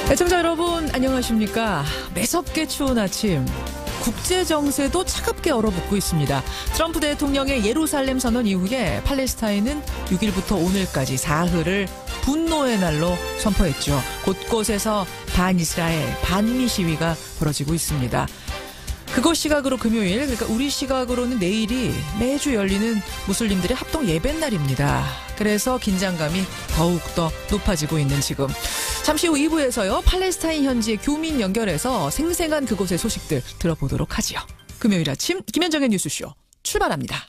애청자 여러분 안녕하십니까. 매섭게 추운 아침 국제 정세도 차갑게 얼어붙고 있습니다. 트럼프 대통령의 예루살렘 선언 이후에 팔레스타인은 6일부터 오늘까지 사흘을 분노의 날로 선포했죠. 곳곳에서 반이스라엘, 반미 시위가 벌어지고 있습니다. 그곳 시각으로 금요일, 그러니까 우리 시각으로는 내일이 매주 열리는 무슬림들의 합동 예배날입니다. 그래서 긴장감이 더욱더 높아지고 있는 지금. 잠시 후 2부에서요. 팔레스타인 현지의 교민 연결해서 생생한 그곳의 소식들 들어보도록 하지요. 금요일 아침 김현정의 뉴스쇼 출발합니다.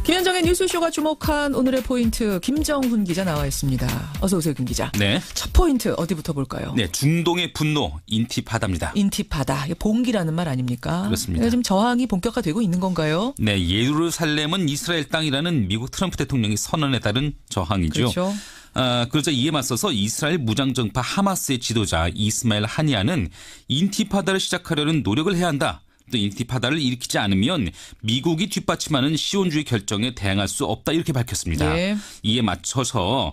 김현정의 뉴스쇼가 주목한 오늘의 포인트 김정훈 기자 나와 있습니다. 어서 오세요, 김 기자. 네. 첫 포인트 어디부터 볼까요? 네, 중동의 분노, 인티파다입니다. 인티파다. 봉기라는 말 아닙니까? 그렇습니다. 지금 저항이 본격화되고 있는 건가요? 네, 예루살렘은 이스라엘 땅이라는 미국 트럼프 대통령의 선언에 따른 저항이죠. 그렇죠. 그러자 이에 맞서서 이스라엘 무장정파 하마스의 지도자 이스마엘 하니아는 인티파다를 시작하려는 노력을 해야 한다. 또 인티파다를 일으키지 않으면 미국이 뒷받침하는 시온주의 결정에 대항할 수 없다 이렇게 밝혔습니다. 예. 이에 맞춰서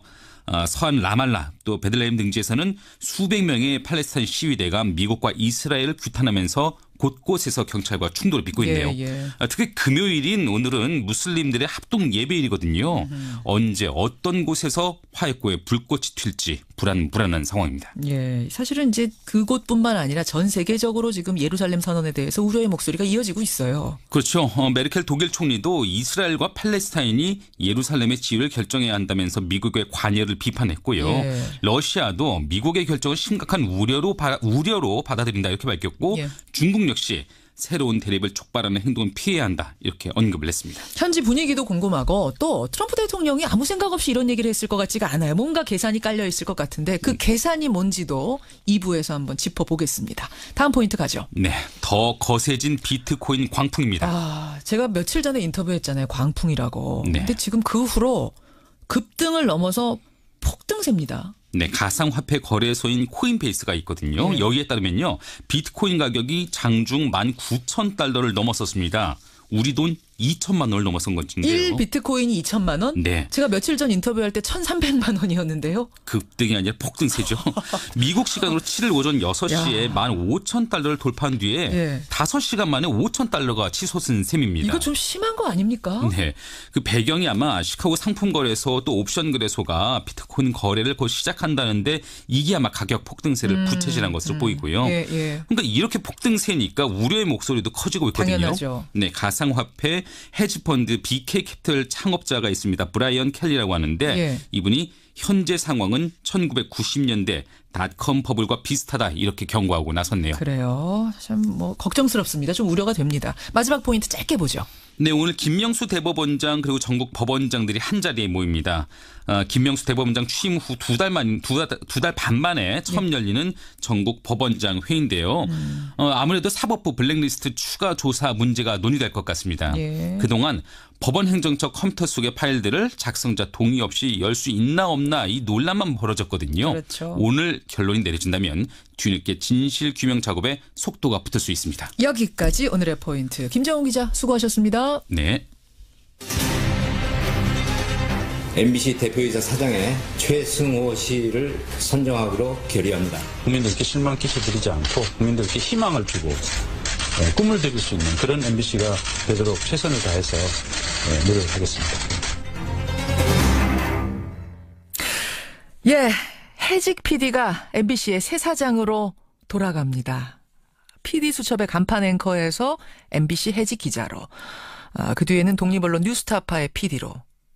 서한 라말라 또 베들레헴 등지에서는 수백 명의 팔레스타인 시위대가 미국과 이스라엘을 규탄하면서 곳곳에서 경찰과 충돌을 빚고 있네요. 예. 특히 금요일인 오늘은 무슬림들의 합동 예배일이거든요. 언제 어떤 곳에서 화약고에 불꽃이 튈지 불안한 상황입니다. 예, 사실은 이제 그곳뿐만 아니라 전 세계적으로 지금 예루살렘 선언에 대해서 우려의 목소리가 이어지고 있어요. 그렇죠. 메르켈 독일 총리도 이스라엘과 팔레스타인이 예루살렘의 지위를 결정해야 한다면서 미국의 관여를 비판했고요. 예. 러시아도 미국의 결정을 심각한 우려로 받아들인다 이렇게 밝혔고 예. 중국 역시 새로운 대립을 촉발하는 행동은 피해야 한다 이렇게 언급을 했습니다. 현지 분위기도 궁금하고 또 트럼프 대통령이 아무 생각 없이 이런 얘기를 했을 것 같지가 않아요. 뭔가 계산이 깔려 있을 것 같은데 그 계산이 뭔지도 2부에서 한번 짚어보겠습니다. 다음 포인트 가죠. 네, 더 거세진 비트코인 광풍입니다. 제가 며칠 전에 인터뷰했잖아요. 광풍이라고. 네. 근데 지금 그 후로 급등을 넘어서 폭등세입니다. 네, 가상화폐 거래소인 코인베이스가 있거든요. 네. 여기에 따르면요. 비트코인 가격이 장중 19,000달러를 넘어섰습니다. 우리 돈 2천만 원을 넘어선 것인데요. 1비트코인이 2천만 원? 네. 제가 며칠 전 인터뷰할 때 1,300만 원이었는데요. 급등이 아니라 폭등세죠. 미국 시간으로 7일 오전 6시에 15,000달러를 돌파한 뒤에 예. 5시간 만에 5,000달러가 치솟은 셈입니다. 이거 좀 심한 거 아닙니까? 네. 그 배경이 아마 시카고 상품거래소 또 옵션거래소가 비트코인 거래를 곧 시작한다는데 이게 아마 가격 폭등세를 부채질한 것으로 보이고요. 예, 예. 그러니까 이렇게 폭등세니까 우려의 목소리도 커지고 있거든요. 당연하죠. 네, 가상화폐 헤지펀드 BK 캐피털 창업자가 있습니다. 브라이언 켈리라고 하는데 예. 이분이 현재 상황은 1990년대 닷컴 버블과 비슷하다 이렇게 경고하고 나섰네요. 그래요. 참 뭐 걱정스럽습니다. 좀 우려가 됩니다. 마지막 포인트 짧게 보죠. 네, 오늘 김명수 대법원장 그리고 전국 법원장들이 한 자리에 모입니다. 김명수 대법원장 취임 후 두 달 반 만에 처음 열리는 전국 법원장 회의인데요. 아무래도 사법부 블랙리스트 추가 조사 문제가 논의될 것 같습니다. 예. 그동안 법원 행정처 컴퓨터 속의 파일들을 작성자 동의 없이 열 수 있나 없나 이 논란만 벌어졌거든요. 그렇죠. 오늘 결론이 내려진다면 뒤늦게 진실 규명 작업에 속도가 붙을 수 있습니다. 여기까지 오늘의 포인트. 김정훈 기자 수고하셨습니다. 네. MBC 대표이사 사장의 최승호 씨를 선정하기로 결의합니다. 국민들께 실망 끼쳐드리지 않고 국민들께 희망을 주고 꿈을 드릴 수 있는 그런 MBC가 되도록 최선을 다해서 노력하겠습니다. 예, 해직 PD가 MBC의 새 사장으로 돌아갑니다. PD 수첩의 간판 앵커에서 MBC 해직 기자로, 그 뒤에는 독립언론 뉴스타파의 PD로,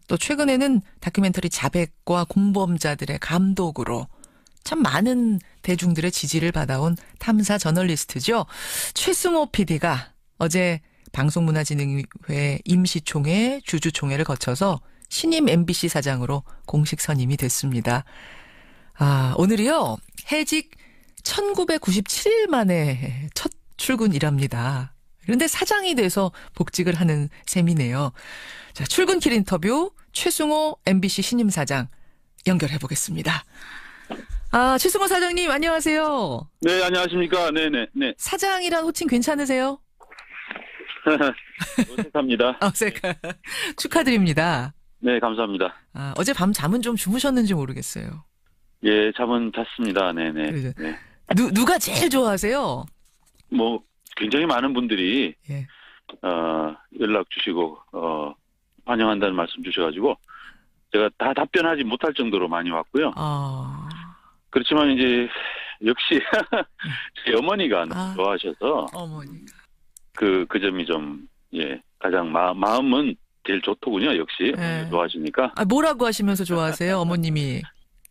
또 최근에는 다큐멘터리 자백과 공범자들의 감독으로 참 많은 대중들의 지지를 받아온 탐사 저널리스트죠. 최승호 PD가 어제 방송문화진흥회 임시총회, 주주총회를 거쳐서 신임 MBC 사장으로 공식 선임이 됐습니다. 오늘이요. 해직 1997일 만에 첫 출근이랍니다. 그런데 사장이 돼서 복직을 하는 셈이네요. 자, 출근길 인터뷰 최승호 MBC 신임 사장 연결해 보겠습니다. 최승호 사장님 안녕하세요. 네, 안녕하십니까. 네네. 네. 사장이란 호칭 괜찮으세요? 어색합니다. 축하드립니다. 네, 감사합니다. 어제 밤 잠은 좀 주무셨는지 모르겠어요. 예, 잠은 잤습니다. 네네. 그러죠. 네. 누가 제일 좋아하세요? 뭐, 굉장히 많은 분들이, 예. 연락 주시고, 환영한다는 말씀 주셔가지고, 제가 다 답변하지 못할 정도로 많이 왔고요. 그렇지만 이제, 역시, 제 어머니가 너무 좋아하셔서, 어머니가. 그 점이 좀, 예, 가장 마음은 제일 좋더군요, 역시. 예. 좋아하시니까. 뭐라고 하시면서 좋아하세요, 어머님이?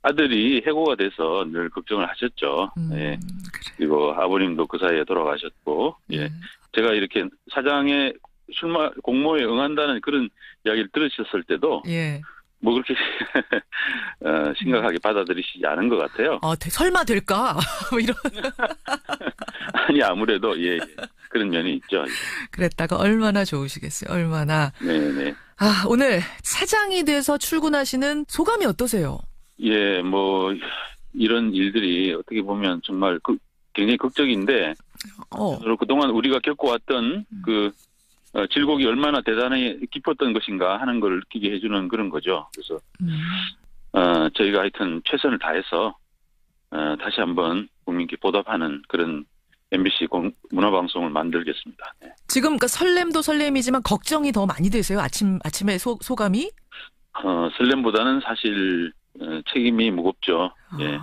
아들이 해고가 돼서 늘 걱정을 하셨죠. 예. 그래. 그리고 아버님도 그 사이에 돌아가셨고, 예. 제가 이렇게 사장의 공모에 응한다는 그런 이야기를 들으셨을 때도, 예. 뭐 그렇게 심각하게 받아들이시지 않은 것 같아요. 설마 될까? 뭐 이런. 아니, 아무래도, 예, 그런 면이 있죠. 그랬다가 얼마나 좋으시겠어요, 얼마나. 네네. 오늘 사장이 돼서 출근하시는 소감이 어떠세요? 예, 뭐, 이런 일들이 어떻게 보면 정말 굉장히 극적인데, 그동안 우리가 겪어왔던 질곡이 얼마나 대단히 깊었던 것인가 하는 걸 느끼게 해주는 그런 거죠. 그래서, 저희가 하여튼 최선을 다해서, 다시 한번 국민께 보답하는 그런 MBC 문화방송을 만들겠습니다. 네. 지금 그러니까 설렘도 설렘이지만 걱정이 더 많이 되세요? 아침에 소감이? 설렘보다는 사실, 책임이 무겁죠. 예.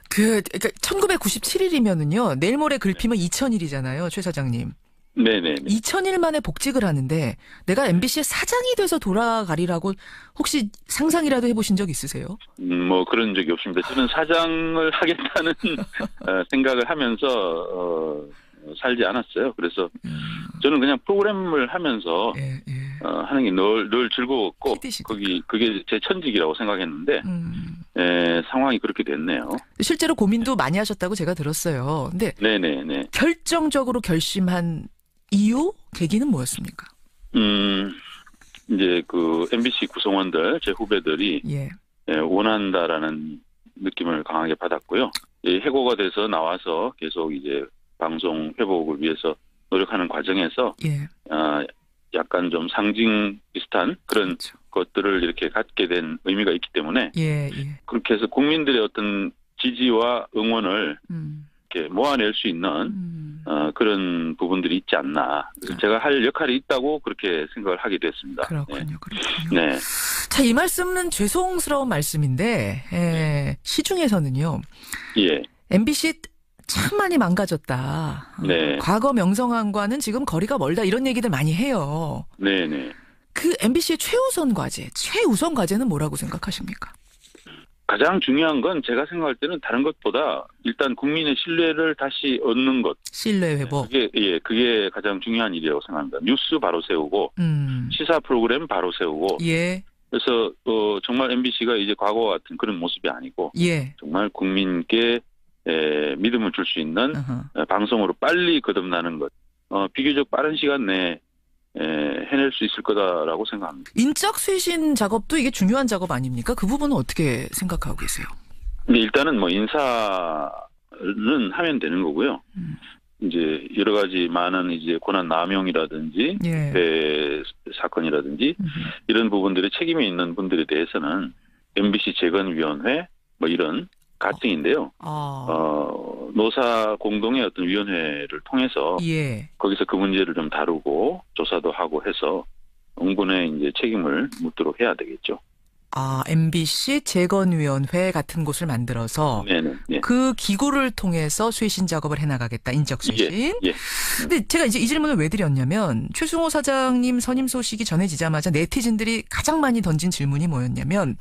그러니까 1997일이면은요, 내일 모레 글피면 2000일이잖아요, 최 사장님. 네네. 2000일 만에 복직을 하는데 내가 MBC의 사장이 돼서 돌아가리라고 혹시 상상이라도 해보신 적 있으세요? 뭐 그런 적이 없습니다. 저는 사장을 하겠다는 생각을 하면서 살지 않았어요. 그래서 저는 그냥 프로그램을 하면서 하는 게 늘 즐거웠고 그게 제 천직이라고 생각했는데 상황이 그렇게 됐네요. 실제로 고민도 많이 하셨다고 제가 들었어요. 근데 네네네. 결정적으로 결심한 이유, 계기는 뭐였습니까? 이제 MBC 구성원들, 제 후배들이 원한다라는 느낌을 강하게 받았고요. 해고가 돼서 나와서 계속 이제 방송 회복을 위해서 노력하는 과정에서 약간 좀 상징 비슷한 그런 것들을 이렇게 갖게 된 의미가 있기 때문에 그렇게 해서 국민들의 어떤 지지와 응원을 이렇게 모아낼 수 있는 그런 부분들이 있지 않나. 그래서 제가 할 역할이 있다고 그렇게 생각을 하게 됐습니다. 그렇군요. 네. 자, 이 말씀은 죄송스러운 말씀인데 시중에서는요. MBC 참 많이 망가졌다. 네. 과거 명성황과는 지금 거리가 멀다 이런 얘기들 많이 해요. 네네. 그 MBC의 최우선 과제는 뭐라고 생각하십니까? 가장 중요한 건 제가 생각할 때는 다른 것보다 일단 국민의 신뢰를 다시 얻는 것. 신뢰 회복. 그게 가장 중요한 일이라고 생각합니다. 뉴스 바로 세우고 시사 프로그램 바로 세우고. 그래서 정말 MBC가 이제 과거와 같은 그런 모습이 아니고 정말 국민께 믿음을 줄 수 있는 방송으로 빨리 거듭나는 것. 비교적 빠른 시간 내에 해낼 수 있을 거다라고 생각합니다. 인적 쇄신 작업도 이게 중요한 작업 아닙니까? 그 부분은 어떻게 생각하고 계세요? 근데 일단은 뭐 인사는 하면 되는 거고요. 이제 여러 가지 많은 이제 권한 남용이라든지 배 사건이라든지 이런 부분들에 책임이 있는 분들에 대해서는 MBC 재건위원회 뭐 이런 가칭인데요. 노사 공동의 어떤 위원회를 통해서 거기서 그 문제를 좀 다루고 조사도 하고 해서 응분의 이제 책임을 묻도록 해야 되겠죠. MBC 재건위원회 같은 곳을 만들어서 그 기구를 통해서 쇄신 작업을 해나가겠다. 인적 쇄신. 근데 제가 이제 이 질문을 왜 드렸냐면 최승호 사장님 선임 소식이 전해지자마자 네티즌들이 가장 많이 던진 질문이 뭐였냐면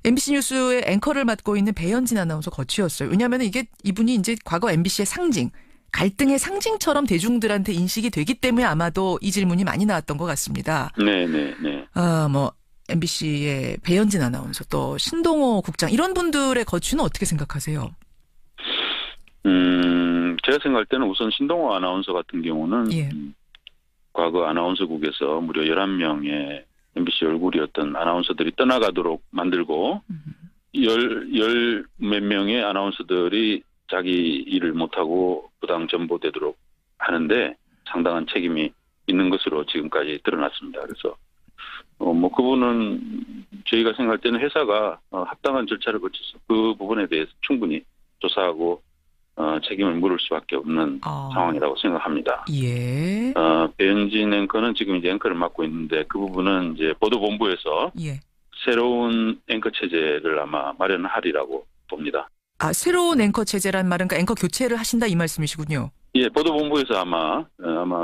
MBC 뉴스의 앵커를 맡고 있는 배현진 아나운서 거취였어요. 왜냐하면 이분이 이제 과거 MBC의 상징, 갈등의 상징처럼 대중들한테 인식이 되기 때문에 아마도 이 질문이 많이 나왔던 것 같습니다. MBC의 배현진 아나운서 또 신동호 국장 이런 분들의 거취는 어떻게 생각하세요? 제가 생각할 때는 우선 신동호 아나운서 같은 경우는 과거 아나운서국에서 무려 11명의 MBC 얼굴이었던 아나운서들이 떠나가도록 만들고 열 몇 명의 아나운서들이 자기 일을 못하고 부당 전보되도록 하는데 상당한 책임이 있는 것으로 지금까지 드러났습니다. 그래서 뭐 그분은 저희가 생각할 때는 회사가 합당한 절차를 거쳐서 그 부분에 대해서 충분히 조사하고 책임을 물을 수밖에 없는 상황이라고 생각합니다. 예. 배현진 앵커는 지금 이제 앵커를 맡고 있는데 그 부분은 이제 보도본부에서 예. 새로운 앵커 체제를 아마 마련하리라고 봅니다. 새로운 앵커 체제란 말은 그러니까 앵커 교체를 하신다 이 말씀이시군요. 예, 보도본부에서 아마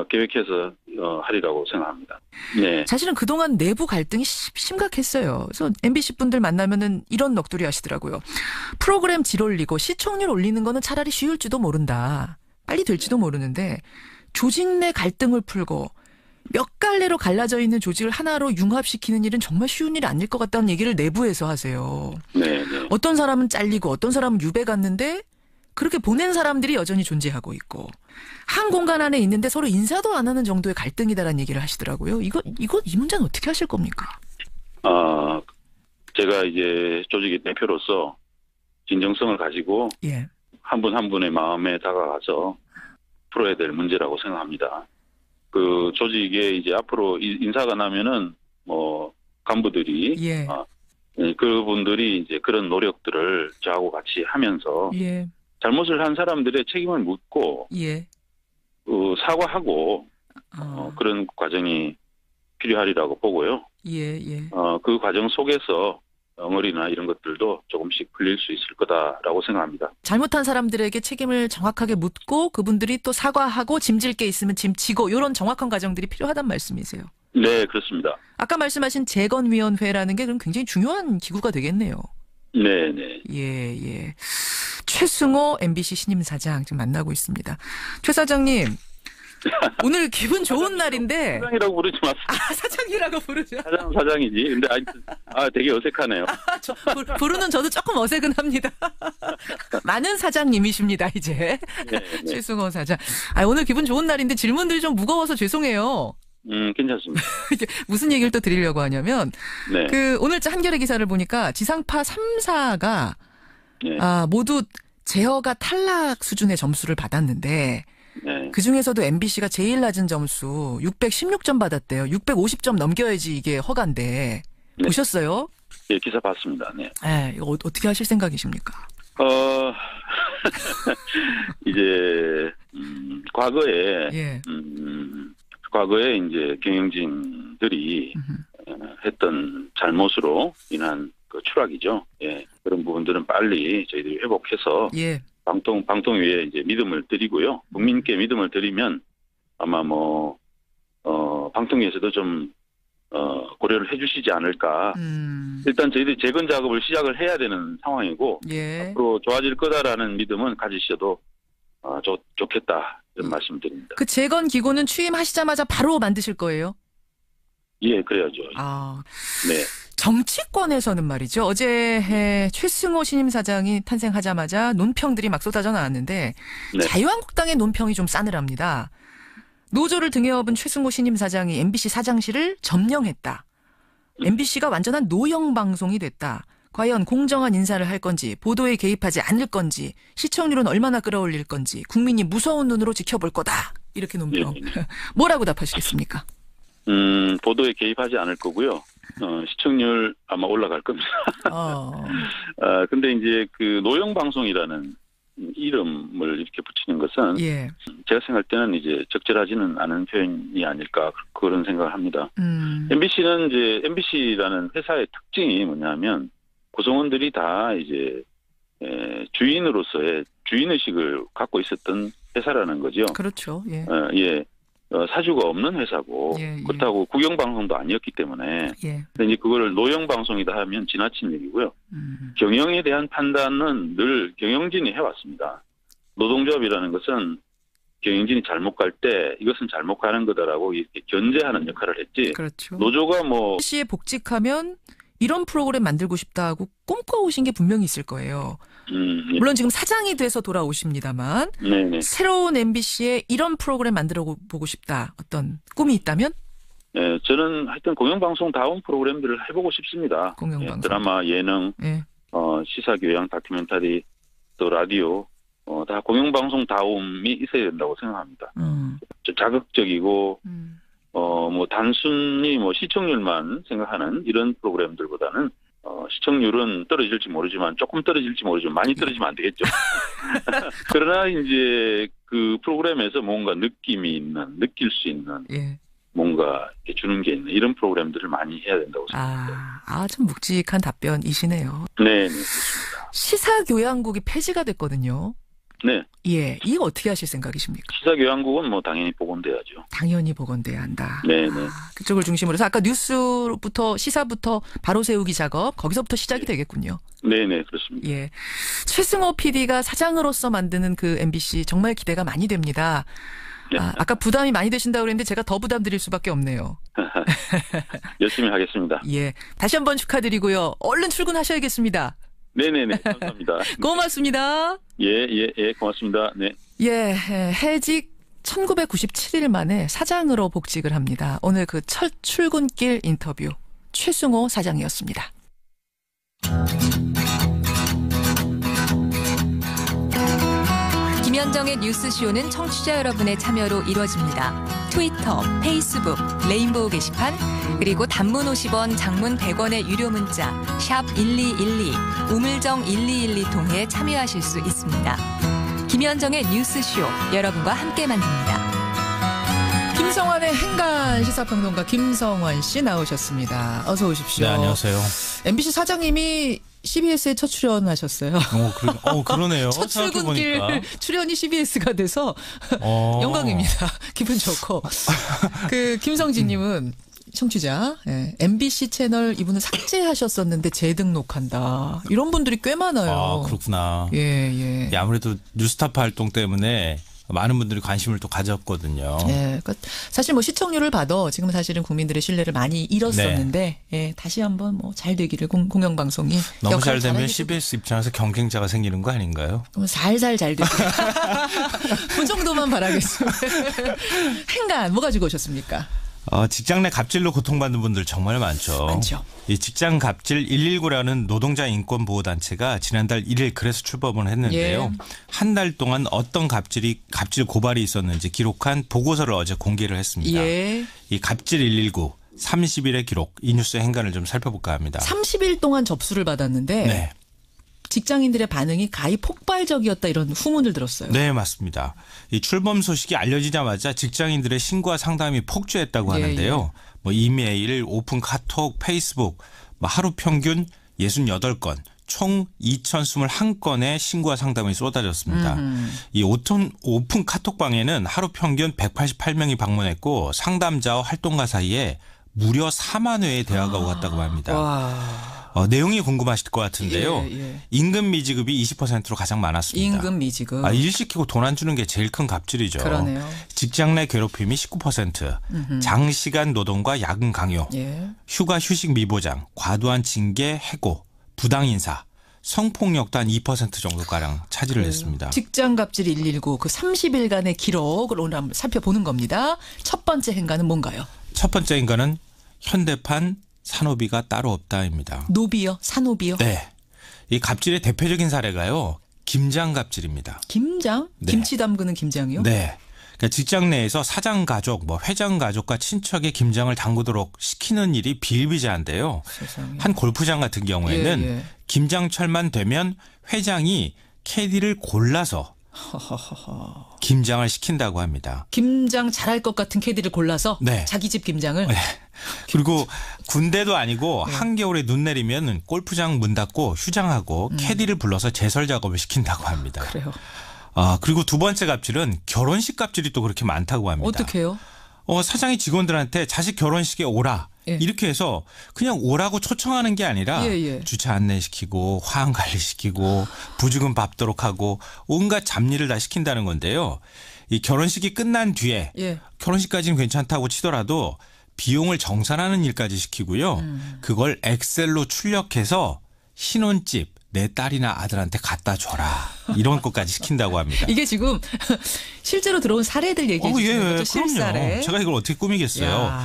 계획해서 하리라고 생각합니다. 네. 사실은 그동안 내부 갈등이 심각했어요. 그래서 MBC 분들 만나면은 이런 넋두리 하시더라고요. 프로그램 질 올리고 시청률 올리는 거는 차라리 쉬울지도 모른다. 빨리 될지도 모르는데 조직 내 갈등을 풀고 몇 갈래로 갈라져 있는 조직을 하나로 융합시키는 일은 정말 쉬운 일이 아닐 것 같다는 얘기를 내부에서 하세요. 네, 네. 어떤 사람은 잘리고 어떤 사람은 유배 갔는데 그렇게 보낸 사람들이 여전히 존재하고 있고 한 공간 안에 있는데 서로 인사도 안 하는 정도의 갈등이다라는 얘기를 하시더라고요. 이 문제는 어떻게 하실 겁니까? 제가 이제 조직의 대표로서 진정성을 가지고 예. 한 분 한 분의 마음에 다가가서 풀어야 될 문제라고 생각합니다. 그 조직에 이제 앞으로 인사가 나면은 뭐 간부들이 예. 그분들이 이제 그런 노력들을 저하고 같이 하면서 예. 잘못을 한 사람들의 책임을 묻고 예. 사과하고 그런 과정이 필요하리라고 보고요. 예. 예. 그 과정 속에서 엉어리나 이런 것들도 조금씩 풀릴 수 있을 거다라고 생각합니다. 잘못한 사람들에게 책임을 정확하게 묻고 그분들이 또 사과하고 짐질 게 있으면 짐지고 이런 정확한 과정들이 필요하단 말씀이세요. 네, 그렇습니다. 아까 말씀하신 재건위원회라는 게 그럼 굉장히 중요한 기구가 되겠네요. 네, 네. 예. 최승호 MBC 신임 사장 지금 만나고 있습니다. 최 사장님, 오늘 기분 좋은 날인데. 사장이라고 부르지 마세요. 사장이라고 부르죠. 사장이지. 근데 되게 어색하네요. 부르는 저도 조금 어색은 합니다. 많은 사장님이십니다, 이제. 네. 최승호 사장. 오늘 기분 좋은 날인데 질문들이 좀 무거워서 죄송해요. 괜찮습니다. 무슨 얘기를 또 드리려고 하냐면, 네. 오늘 한겨레 기사를 보니까 지상파 3사가 네. 모두 제어가 탈락 수준의 점수를 받았는데, 네. 그중에서도 MBC가 제일 낮은 점수 616점 받았대요. 650점 넘겨야지 이게 허가인데. 네. 보셨어요? 예, 기사 봤습니다. 네. 이거 어떻게 하실 생각이십니까? 이제 과거에 예. 과거에 이제 경영진들이 했던 잘못으로 인한 그 추락이죠. 예. 그런 부분들은 빨리 저희들이 회복해서 예. 방통위에 이제 믿음을 드리고요. 국민께 믿음을 드리면 아마 방통위에서도 좀 고려를 해주시지 않을까. 일단 저희들이 재건 작업을 시작을 해야 되는 상황이고 예. 앞으로 좋아질 거다라는 믿음은 가지셔도 좋겠다 이런 말씀드립니다. 그 재건 기구는 취임하시자마자 바로 만드실 거예요? 예, 그래야죠. 네. 정치권에서는 말이죠. 어제 최승호 신임 사장이 탄생하자마자 논평들이 막 쏟아져 나왔는데 네. 자유한국당의 논평이 좀 싸늘합니다. 노조를 등에 업은 최승호 신임 사장이 MBC 사장실을 점령했다. MBC가 완전한 노영 방송이 됐다. 과연 공정한 인사를 할 건지, 보도에 개입하지 않을 건지, 시청률은 얼마나 끌어올릴 건지, 국민이 무서운 눈으로 지켜볼 거다. 이렇게 논평. 네. 뭐라고 답하시겠습니까? 보도에 개입하지 않을 거고요. 시청률 아마 올라갈 겁니다. 근데 이제 그 노영 방송이라는 이름을 이렇게 붙이는 것은 예. 제가 생각할 때는 이제 적절하지는 않은 표현이 아닐까 그런 생각을 합니다. MBC는 이제 MBC라는 회사의 특징이 뭐냐면 구성원들이 다 이제 주인으로서의 주인의식을 갖고 있었던 회사라는 거죠. 그렇죠. 예. 예. 사주가 없는 회사고 예. 그렇다고 국영방송도 아니었기 때문에 예. 근데 이제 그거를 노영방송이다 하면 지나친 얘기고요. 경영에 대한 판단은 늘 경영진이 해왔습니다. 노동조합이라는 것은 경영진이 잘못 갈 때 이것은 잘못 가는 거다라고 이렇게 견제하는 역할을 했지. 그렇죠. 노조가 MBC에 복직하면 이런 프로그램 만들고 싶다 하고 꿈꿔오신 게 분명히 있을 거예요. 예. 물론 지금 사장이 돼서 돌아오십니다만 네네. 새로운 MBC에 이런 프로그램 만들어 보고 싶다. 어떤 꿈이 있다면? 네, 저는 하여튼 공영방송다운 프로그램들을 해보고 싶습니다. 공영방송. 드라마, 예능, 예. 시사교양, 다큐멘터리, 또 라디오 다 공영방송다움이 있어야 된다고 생각합니다. 좀 자극적이고 뭐 단순히 뭐 시청률만 생각하는 이런 프로그램들보다는 시청률은 떨어질지 모르지만 조금 떨어질지 모르지만 많이 떨어지면 안 되겠죠. 그러나 이제 그 프로그램에서 뭔가 느낌이 있는, 느낄 수 있는 예. 뭔가 이렇게 주는 게 있는 이런 프로그램들을 많이 해야 된다고 생각합니다. 좀 묵직한 답변이시네요. 네, 그렇습니다. 시사교양국이 폐지가 됐거든요. 네. 예, 이거 어떻게 하실 생각이십니까? 시사교양국은 뭐 당연히 복원돼야죠. 당연히 복원돼야 한다. 네. 그쪽을 중심으로 해서 아까 뉴스부터 시사부터 바로 세우기 작업 거기서부터 시작이 되겠군요. 네, 그렇습니다. 예, 최승호 PD가 사장으로서 만드는 그 MBC 정말 기대가 많이 됩니다. 네. 아까 부담이 많이 되신다고 그랬는데 제가 더 부담 드릴 수밖에 없네요. 열심히 하겠습니다. 예, 다시 한번 축하드리고요. 얼른 출근하셔야겠습니다. 네네네. 감사합니다. 고맙습니다. 예, 고맙습니다. 네. 예, 해직 1997일 만에 사장으로 복직을 합니다. 오늘 그 첫 출근길 인터뷰 최승호 사장이었습니다. 김현정의 뉴스쇼는 청취자 여러분의 참여로 이루어집니다. 트위터, 페이스북, 레인보우 게시판, 그리고 단문 50원, 장문 100원의 유료 문자 샵 1212, 우물정 1212 통해 참여하실 수 있습니다. 김현정의 뉴스쇼, 여러분과 함께 만듭니다. 김성환의 행간 시사평론가 김성환 씨 나오셨습니다. 어서 오십시오. 네, 안녕하세요. MBC 사장님이 CBS에 첫 출연하셨어요. 그러네요. 첫 출근길 출연이 CBS가 돼서 영광입니다. 기분 좋고. 그 김성진님은 청취자, MBC 채널 이분은 삭제하셨었는데 재등록한다. 이런 분들이 꽤 많아요. 그렇구나. 예. 아무래도 뉴스타파 활동 때문에 많은 분들이 관심을 또 가졌거든요. 네, 그러니까 사실 뭐 시청률을 봐도 지금 사실은 국민들의 신뢰를 많이 잃었었는데, 예, 다시 한번 뭐 잘 되기를 공영방송이 너무 잘 되면 CBS 입장에서 경쟁자가 생기는 거 아닌가요? 그럼 살살 잘 되고 그 정도만 바라겠습니다. 행간 뭐 가지고 오셨습니까? 직장 내 갑질로 고통받는 분들 정말 많죠. 이 직장 갑질 119라는 노동자 인권 보호 단체가 지난달 1일 그래서 출범을 했는데요. 예. 한 달 동안 어떤 갑질 고발이 있었는지 기록한 보고서를 어제 공개를 했습니다. 예. 이 갑질 119 30일의 기록, 이 뉴스의 행간을 좀 살펴볼까 합니다. 30일 동안 접수를 받았는데 네. 직장인들의 반응이 가히 폭발적이었다 이런 후문을 들었어요. 네, 맞습니다. 이 출범 소식이 알려지자마자 직장인들의 신고와 상담이 폭주했다고 하는데요. 뭐 이메일, 오픈 카톡, 페이스북, 뭐 하루 평균 68건, 총 2,021건의 신고와 상담이 쏟아졌습니다. 이 오픈 카톡방에는 하루 평균 188명이 방문했고 상담자와 활동가 사이에 무려 4만 회의 대화가 오갔다고 합니다. 와. 내용이 궁금하실 것 같은데요. 예. 임금 미지급이 20%로 가장 많았습니다. 임금 미지급. 일 시키고 돈 안 주는 게 제일 큰 갑질이죠. 그러네요. 직장 내 괴롭힘이 19%, 장시간 노동과 야근 강요, 예. 휴가 휴식 미보장, 과도한 징계 해고, 부당 인사, 성폭력도 한 2% 정도가량 차지를 했습니다. 직장 갑질 119 그 30일간의 기록을 오늘 한번 살펴보는 겁니다. 첫 번째 행간은 뭔가요? 첫 번째 행간은 현대판 산호비가 따로 없다입니다. 노비요? 산호비요? 네. 이 갑질의 대표적인 사례가요. 김장 갑질입니다. 김장? 네. 김치 담그는 김장이요? 네. 그러니까 직장 내에서 사장 가족, 회장 가족과 친척의 김장을 담그도록 시키는 일이 비일비재한데요. 세상에. 한 골프장 같은 경우에는 김장철만 되면 회장이 캐디를 골라서 김장을 시킨다고 합니다. 김장 잘할 것 같은 캐디를 골라서 자기 집 김장을. 네. 그리고 군대도 아니고 한겨울에 눈 내리면 골프장 문 닫고 휴장하고 캐디를 불러서 제설 작업을 시킨다고 합니다. 그래요. 그리고 두 번째 갑질은 결혼식 갑질이 또 그렇게 많다고 합니다. 어떻게 해요? 사장이 직원들한테 자식 결혼식에 오라. 이렇게 해서 그냥 오라고 초청하는 게 아니라 주차 안내시키고 화환 관리시키고 부죽은 밟도록 하고 온갖 잡일을 다 시킨다는 건데요. 이 결혼식이 끝난 뒤에 결혼식까지는 괜찮다고 치더라도 비용을 정산하는 일까지 시키고요. 그걸 엑셀로 출력해서 신혼집 내 딸이나 아들한테 갖다 줘라. 이런 것까지 시킨다고 합니다. 이게 지금 실제로 들어온 사례들 얘기해 주시는 거죠? 실사례. 제가 이걸 어떻게 꾸미겠어요.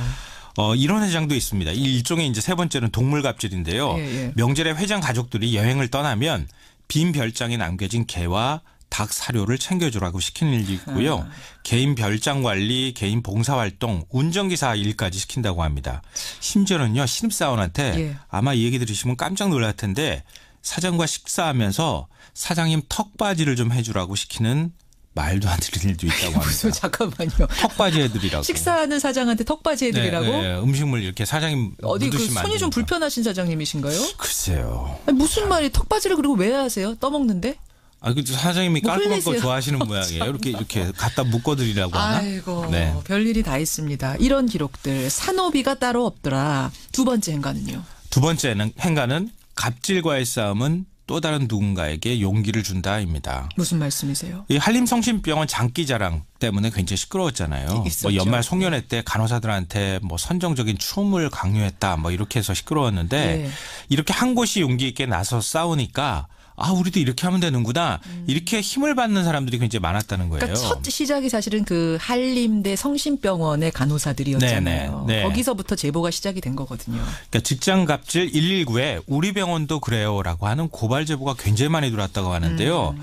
이런 회장도 있습니다. 이 일종의 이제 세 번째는 동물 갑질인데요. 명절에 회장 가족들이 여행을 떠나면 빈 별장에 남겨진 개와 닭 사료를 챙겨주라고 시키는 일도 있고요. 개인 별장 관리, 개인 봉사활동, 운전기사 일까지 시킨다고 합니다. 심지어는요. 신입사원한테 아마 이 얘기 들으시면 깜짝 놀랄 텐데 사장과 식사하면서 사장님 턱받이를 좀 해주라고 시키는 말도 안 되는 일도 있다고 합니다. 무슨 잠깐만요. 턱받이 해드리라고. 식사하는 사장한테 턱받이 해드리라고? 네, 음식물 이렇게 사장님 어디 그 손이 좀 불편하신 사장님이신가요? 글쎄요. 아니, 무슨 말이 턱받이를 그리고 왜 하세요? 떠먹는데? 아, 그 사장님이 깔끔한 거 좋아하시는 모양이에요. 이렇게 갖다 묶어드리라고 하나? 아이고, 네. 별일이 다 있습니다. 이런 기록들. 산호비가 따로 없더라. 두 번째 행간은요? 두 번째 행간은 갑질과의 싸움은 또 다른 누군가에게 용기를 준다입니다. 무슨 말씀이세요? 이 한림성심병원 장기자랑 때문에 굉장히 시끄러웠잖아요. 뭐 연말 송년회 때 간호사들한테 뭐 선정적인 춤을 강요했다 뭐 이렇게 해서 시끄러웠는데 이렇게 한 곳이 용기 있게 나서 싸우니까 아, 우리도 이렇게 하면 되는구나. 이렇게 힘을 받는 사람들이 굉장히 많았다는 거예요. 그러니까 첫 시작이 사실은 그 한림대 성심병원의 간호사들이었잖아요. 네. 거기서부터 제보가 시작이 된 거거든요. 그러니까 직장 갑질 119에 우리 병원도 그래요라고 하는 고발 제보가 굉장히 많이 들어왔다고 하는데요.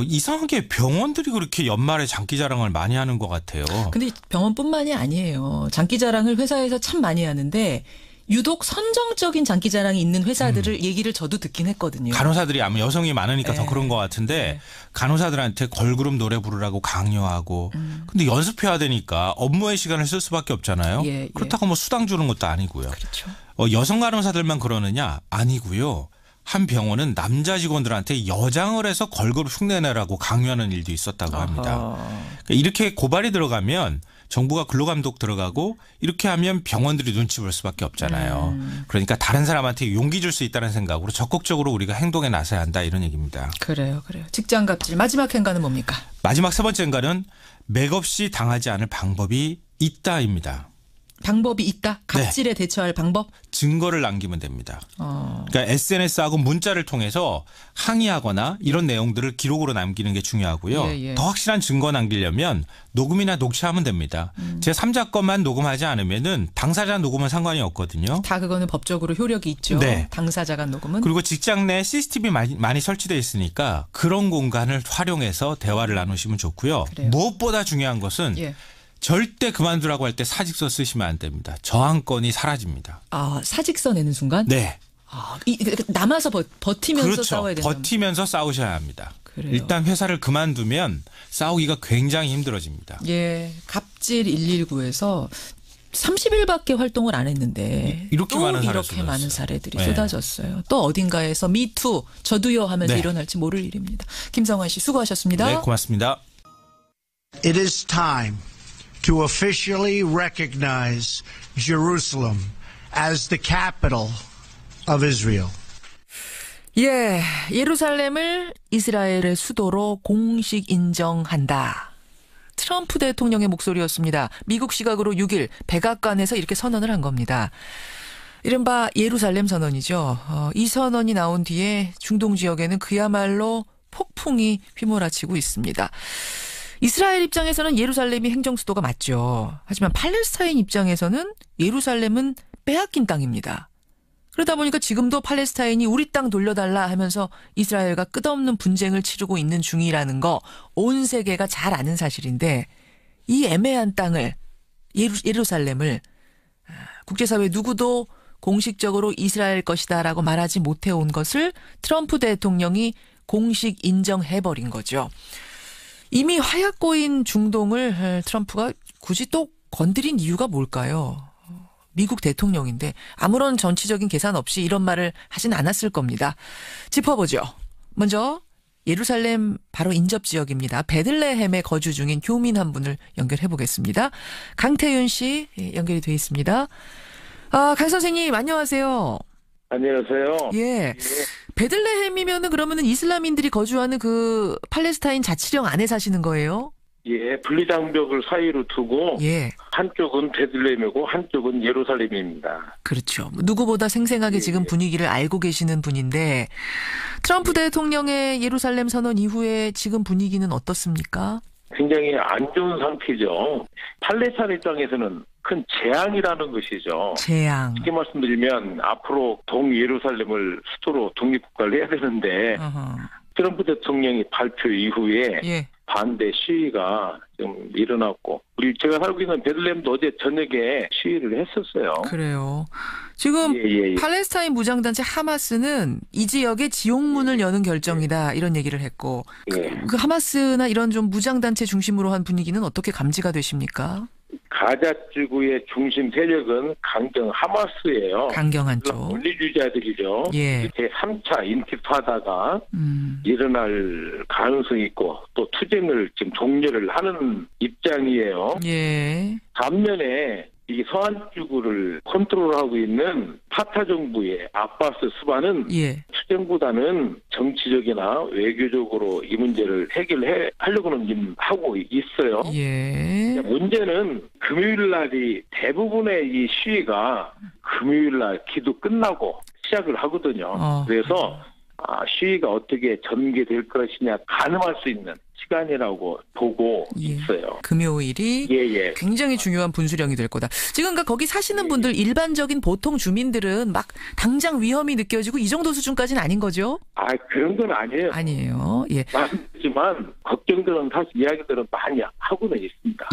이상하게 병원들이 그렇게 연말에 장기자랑을 많이 하는 것 같아요. 근데 병원뿐만이 아니에요. 장기자랑을 회사에서 참 많이 하는데 유독 선정적인 장기자랑이 있는 회사들을 얘기를 저도 듣긴 했거든요. 간호사들이 아마 여성이 많으니까 더 그런 것 같은데 간호사들한테 걸그룹 노래 부르라고 강요하고 근데 연습해야 되니까 업무의 시간을 쓸 수밖에 없잖아요. 그렇다고 뭐 수당 주는 것도 아니고요. 그렇죠. 여성 간호사들만 그러느냐? 아니고요. 한 병원은 남자 직원들한테 여장을 해서 걸그룹 흉내내라고 강요하는 일도 있었다고 합니다. 그러니까 이렇게 고발이 들어가면 정부가 근로감독 들어가고 이렇게 하면 병원들이 눈치 볼 수밖에 없잖아요. 그러니까 다른 사람한테 용기 줄 수 있다는 생각으로 적극적으로 우리가 행동에 나서야 한다 이런 얘기입니다. 그래요. 직장 갑질 마지막 행간은 뭡니까? 마지막 세 번째 행간은 맥없이 당하지 않을 방법이 있다입니다. 방법이 있다? 갑질에 대처할 방법? 증거를 남기면 됩니다. 그러니까 SNS하고 문자를 통해서 항의하거나 이런 내용들을 기록으로 남기는 게 중요하고요. 더 확실한 증거 남기려면 녹음이나 녹취하면 됩니다. 제3자 것만 녹음하지 않으면은 당사자 녹음은 상관이 없거든요. 다 그거는 법적으로 효력이 있죠. 당사자가 녹음은. 그리고 직장 내에 CCTV 많이 설치되어 있으니까 그런 공간을 활용해서 대화를 나누시면 좋고요. 그래요. 무엇보다 중요한 것은 절대 그만두라고 할 때 사직서 쓰시면 안 됩니다. 저항권이 사라집니다. 아, 사직서 내는 순간? 네. 남아서 버티면서 싸워야 된다. 버티면서 싸우셔야 합니다. 그래요. 일단 회사를 그만두면 싸우기가 굉장히 힘들어집니다. 갑질 119에서 30일밖에 활동을 안 했는데 이렇게 많은 사례들이 쏟아졌어요. 또 어딘가에서 미투 저도요 하면서 일어날지 모를 일입니다. 김성환 씨 수고하셨습니다. 네, 고맙습니다. It is time to officially recognize Jerusalem as the capital of Israel. 예루살렘을 이스라엘의 수도로 공식 인정한다. 트럼프 대통령의 목소리였습니다. 미국 시각으로 6일 백악관에서 이렇게 선언을 한 겁니다. 이른바 예루살렘 선언이죠. 이 선언이 나온 뒤에 중동 지역에는 그야말로 폭풍이 휘몰아치고 있습니다. 이스라엘 입장에서는 예루살렘이 행정수도가 맞죠. 하지만 팔레스타인 입장에서는 예루살렘은 빼앗긴 땅입니다. 그러다 보니까 지금도 팔레스타인이 우리 땅 돌려달라 하면서 이스라엘과 끝없는 분쟁을 치르고 있는 중이라는 거 온 세계가 잘 아는 사실인데 이 애매한 땅을 예루살렘을 국제사회 누구도 공식적으로 이스라엘 것이다라고 말하지 못해온 것을 트럼프 대통령이 공식 인정해버린 거죠. 이미 화약고인 중동을 트럼프가 굳이 또 건드린 이유가 뭘까요? 미국 대통령인데 아무런 정치적인 계산 없이 이런 말을 하진 않았을 겁니다. 짚어보죠. 먼저 예루살렘 바로 인접 지역입니다. 베들레헴에 거주 중인 교민 한 분을 연결해 보겠습니다. 강태윤 씨 연결이 돼 있습니다. 강 선생님 안녕하세요. 안녕하세요. 베들레헴이면은 그러면은 이슬람인들이 거주하는 그 팔레스타인 자치령 안에 사시는 거예요? 분리장벽을 사이로 두고 한쪽은 베들레헴이고 한쪽은 예루살렘입니다. 그렇죠. 누구보다 생생하게 지금 분위기를 알고 계시는 분인데 트럼프 대통령의 예루살렘 선언 이후에 지금 분위기는 어떻습니까? 굉장히 안 좋은 상태죠. 팔레스타인 입장에서는 큰 재앙이라는 것이죠. 재앙. 쉽게 말씀드리면 앞으로 동예루살렘을 수도로 독립국가를 해야 되는데 트럼프 대통령이 발표 이후에 반대 시위가 좀 일어났고 제가 살고 있는 베들레헴도 어제 저녁에 시위를 했었어요. 그래요. 지금 팔레스타인 무장단체 하마스는 이 지역에 지옥문을 여는 결정이다 이런 얘기를 했고 그 하마스나 이런 좀 무장단체 중심으로 한 분위기는 어떻게 감지가 되십니까? 가자 지구의 중심 세력은 강경 하마스예요. 강경한 쪽. 원리주의자들이죠. 제3차 인티파다가 일어날 가능성이 있고 또 투쟁을 지금 종료를 하는 입장이에요. 반면에 이 서안지구를 컨트롤하고 있는 파타 정부의 아바스 수반은 투쟁보다는 정치적이나 외교적으로 이 문제를 해결하려고는 하고 있어요. 문제는 금요일 날이 대부분의 이 시위가 금요일 날 기도 끝나고 시작을 하거든요. 그래서 시위가 어떻게 전개될 것이냐 가늠할 수 있는 시간이라고 보고 있어요. 금요일이 굉장히 중요한 분수령이 될 거다. 지금 거기 사시는 분들 일반적인 보통 주민들은 막 당장 위험이 느껴지고 이 정도 수준까지는 아닌 거죠? 그런 건 아니에요. 아니에요. 하지만 걱정들은 사실 이야기들은 많이 하고는 있습니다.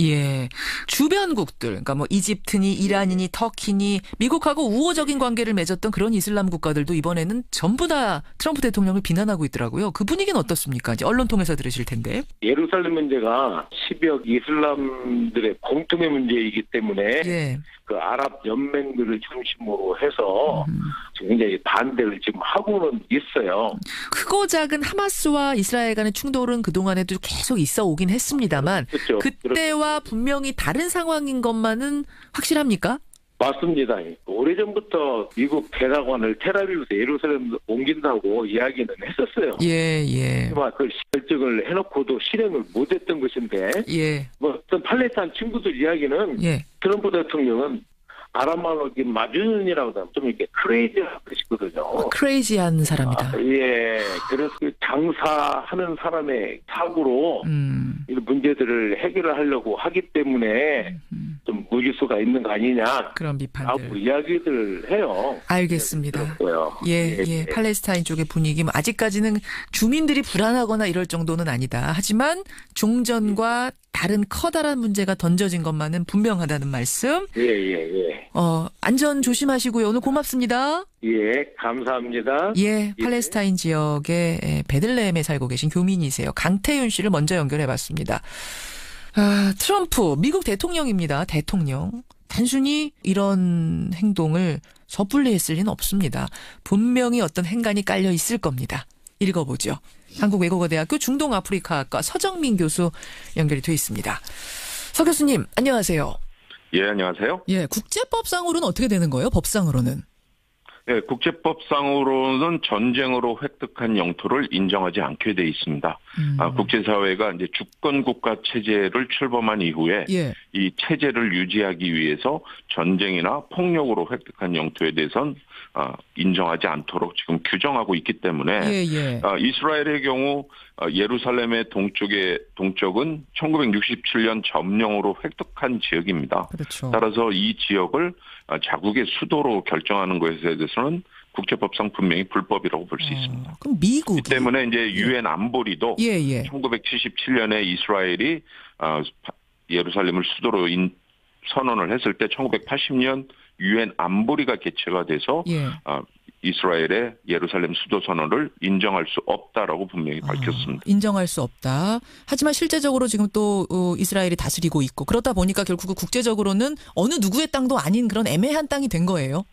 주변국들, 그러니까 뭐 이집트니 이란이니 터키니 미국하고 우호적인 관계를 맺었던 그런 이슬람 국가들도 이번에는 전부 다 트럼프 대통령을 비난하고 있더라고요. 그 분위기는 어떻습니까? 이제 언론 통해서 들으실 텐데. 예루살렘 문제가 10여 이슬람들의 공통의 문제이기 때문에 그 아랍 연맹들을 중심으로 해서 굉장히 반대를 지금 하고는 있어요. 크고 작은 하마스와 이스라엘 간의 충돌은 그동안에도 계속 있어 오긴 했습니다만 그때와 분명히 다른 상황인 것만은 확실합니까? 맞습니다. 오래전부터 미국 대사관을 텔아비브에서 예루살렘으로 옮긴다고 이야기는 했었어요. 하지만 그 결정을 해놓고도 실행을 못했던 것인데 어떤 팔레스타인 친구들 이야기는 트럼프 대통령은 아랍말로 마준이라고 하면 좀 이렇게 크레이지한 것이거든요. 크레이지한 사람이다. 그래서 그 장사하는 사람의 사고로 이런 문제들을 해결을 하려고 하기 때문에 좀 무기수가 있는 거 아니냐. 그런 비판들. 이야기들을 해요. 알겠습니다. 팔레스타인 쪽의 분위기 아직까지는 주민들이 불안하거나 이럴 정도는 아니다. 하지만 종전과 다른 커다란 문제가 던져진 것만은 분명하다는 말씀. 안전 조심하시고요. 오늘 고맙습니다. 감사합니다. 팔레스타인 지역의 베들레헴에 살고 계신 교민이세요. 강태윤 씨를 먼저 연결해봤습니다. 트럼프 미국 대통령입니다. 대통령. 단순히 이런 행동을 섣불리 했을 리는 없습니다. 분명히 어떤 행간이 깔려 있을 겁니다. 읽어보죠. 한국외국어대학교 중동아프리카학과 서정민 교수 연결이 돼 있습니다. 서 교수님 안녕하세요. 안녕하세요. 국제법상으로는 어떻게 되는 거예요? 법상으로는? 국제법상으로는 전쟁으로 획득한 영토를 인정하지 않게 돼 있습니다. 국제사회가 이제 주권국가 체제를 출범한 이후에 이 체제를 유지하기 위해서 전쟁이나 폭력으로 획득한 영토에 대해서는 인정하지 않도록 지금 규정하고 있기 때문에 이스라엘의 경우 예루살렘의 동쪽은 1967년 점령으로 획득한 지역입니다. 따라서 이 지역을 자국의 수도로 결정하는 것에 대해서는 국제법상 분명히 불법이라고 볼 수 있습니다. 그럼 미국이 때문에 이제 유엔 안보리도 1977년에 이스라엘이 예루살렘을 수도로 선언을 했을 때 1980년 유엔 안보리가 개최가 돼서 이스라엘의 예루살렘 수도 선언을 인정할 수 없다라고 분명히 밝혔습니다. 인정할 수 없다. 하지만 실제적으로 지금 또 이스라엘이 다스리고 있고 그러다 보니까 결국 국제적으로는 어느 누구의 땅도 아닌 그런 애매한 땅이 된 거예요.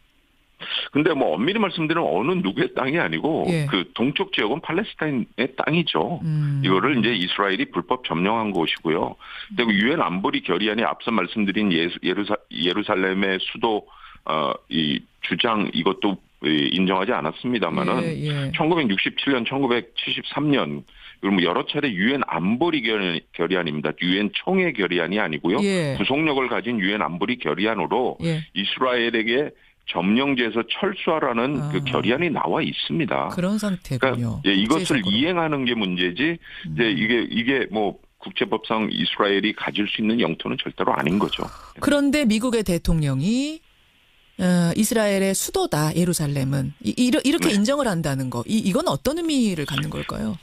근데 뭐 엄밀히 말씀드리면 어느 누구의 땅이 아니고 그 동쪽 지역은 팔레스타인의 땅이죠. 이거를 이제 이스라엘이 불법 점령한 곳이고요. 그리고 유엔 안보리 결의안이 앞서 말씀드린 예루살렘의 수도 이 주장 이것도 인정하지 않았습니다만은 1967년, 1973년 그리고 여러 차례 유엔 안보리 결의안입니다. 유엔 총회 결의안이 아니고요. 구속력을 가진 유엔 안보리 결의안으로 이스라엘에게 점령지에서 철수하라는 그 결의안이 나와 있습니다. 그런 상태군요. 그러니까 이것을 이행하는 게 문제지. 이제 이게 뭐 국제법상 이스라엘이 가질 수 있는 영토는 절대로 아닌 거죠. 그런데 미국의 대통령이 이스라엘의 수도다 예루살렘은 이렇게 인정을 한다는 거. 이건 어떤 의미를 갖는 걸까요?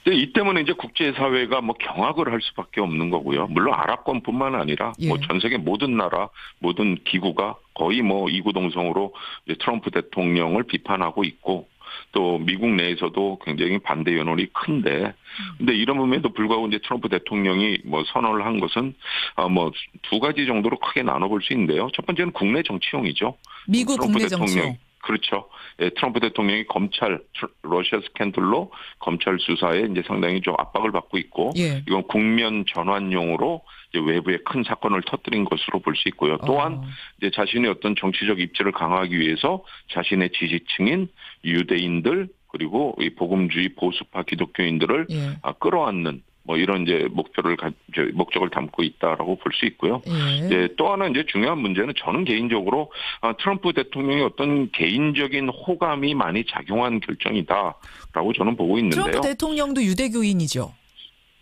이 때문에 이제 국제사회가 뭐 경악을 할 수밖에 없는 거고요. 물론 아랍권뿐만 아니라 뭐 전 세계 모든 나라, 모든 기구가 거의 뭐 이구동성으로 이제 트럼프 대통령을 비판하고 있고 또 미국 내에서도 굉장히 반대 여론이 큰데, 근데 이러면에도 불구하고 이제 트럼프 대통령이 뭐 선언을 한 것은 뭐 두 가지 정도로 크게 나눠볼 수 있는데요. 첫 번째는 국내 정치용이죠. 미국 국내 정치용. 그렇죠. 예, 트럼프 대통령이 러시아 스캔들로 검찰 수사에 이제 상당히 좀 압박을 받고 있고, 이건 국면 전환용으로 이제 외부에 큰 사건을 터뜨린 것으로 볼 수 있고요. 또한 이제 자신의 어떤 정치적 입지를 강화하기 위해서 자신의 지지층인 유대인들 그리고 이 복음주의 보수파 기독교인들을 끌어안는 뭐 이런 이제 목적을 담고 있다라고 볼 수 있고요. 이제 또 하나 이제 중요한 문제는 저는 개인적으로 트럼프 대통령의 어떤 개인적인 호감이 많이 작용한 결정이다라고 저는 보고 있는데요. 트럼프 대통령도 유대교인이죠.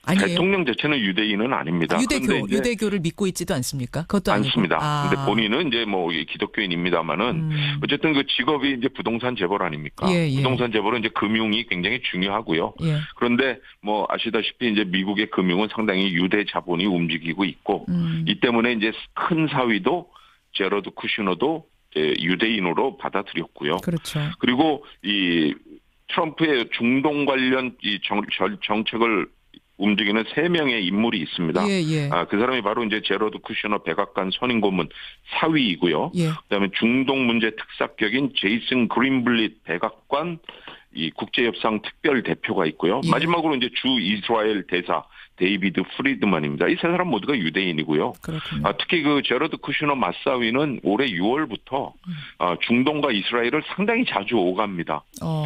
아니에요? 대통령 자체는 유대인은 아닙니다. 유대교를 믿고 있지도 않습니까? 그것도 않습니다. 근데 본인은 이제 뭐 기독교인입니다만은 어쨌든 그 직업이 이제 부동산 재벌 아닙니까? 부동산 재벌은 이제 금융이 굉장히 중요하고요. 그런데 뭐 아시다시피 이제 미국의 금융은 상당히 유대 자본이 움직이고 있고 이 때문에 이제 큰 사위도 제러드 쿠슈너도 유대인으로 받아들였고요. 그렇죠. 그리고 이 트럼프의 중동 관련 이 정책을 움직이는 3명의 인물이 있습니다. 그 사람이 바로 이제 제러드 쿠셔너 백악관 선임 고문 사위이고요. 그다음에 중동 문제 특사격인 제이슨 그린블릿 백악관 이 국제협상 특별 대표가 있고요. 마지막으로 이제 주 이스라엘 대사 데이비드 프리드만입니다. 이 세 사람 모두가 유대인이고요. 특히 그 제러드 쿠슈너 맞사위는 올해 6월부터 중동과 이스라엘을 상당히 자주 오갑니다.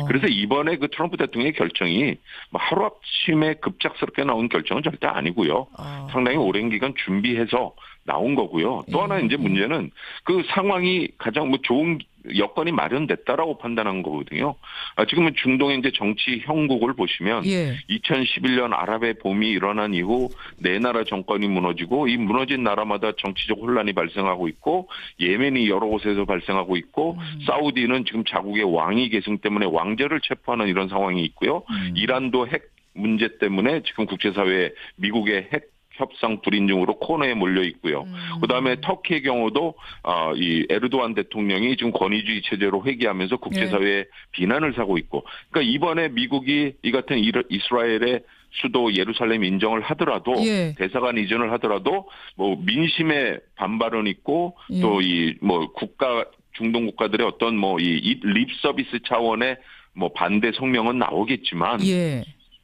그래서 이번에 그 트럼프 대통령의 결정이 뭐 하루아침에 급작스럽게 나온 결정은 절대 아니고요. 상당히 오랜 기간 준비해서 나온 거고요. 또 하나 이제 문제는 그 상황이 가장 뭐 좋은 여건이 마련됐다라고 판단한 거거든요. 지금은 중동의 이제 정치 형국을 보시면 2011년 아랍의 봄이 일어난 이후 네 나라 정권이 무너지고 이 무너진 나라마다 정치적 혼란이 발생하고 있고 예멘이 여러 곳에서 발생하고 있고 사우디는 지금 자국의 왕위 계승 때문에 왕제를 체포하는 이런 상황이 있고요. 이란도 핵 문제 때문에 지금 국제사회에 미국의 핵 협상 불인증으로 코너에 몰려 있고요. 그다음에 터키의 경우도 이 에르도안 대통령이 지금 권위주의 체제로 회귀하면서 국제사회에 비난을 사고 있고, 그러니까 이번에 미국이 이 같은 이스라엘의 수도 예루살렘 인정을 하더라도 대사관 이전을 하더라도 뭐 민심의 반발은 있고 또 이 뭐 중동 국가들의 어떤 뭐 이 립 서비스 차원의 뭐 반대 성명은 나오겠지만.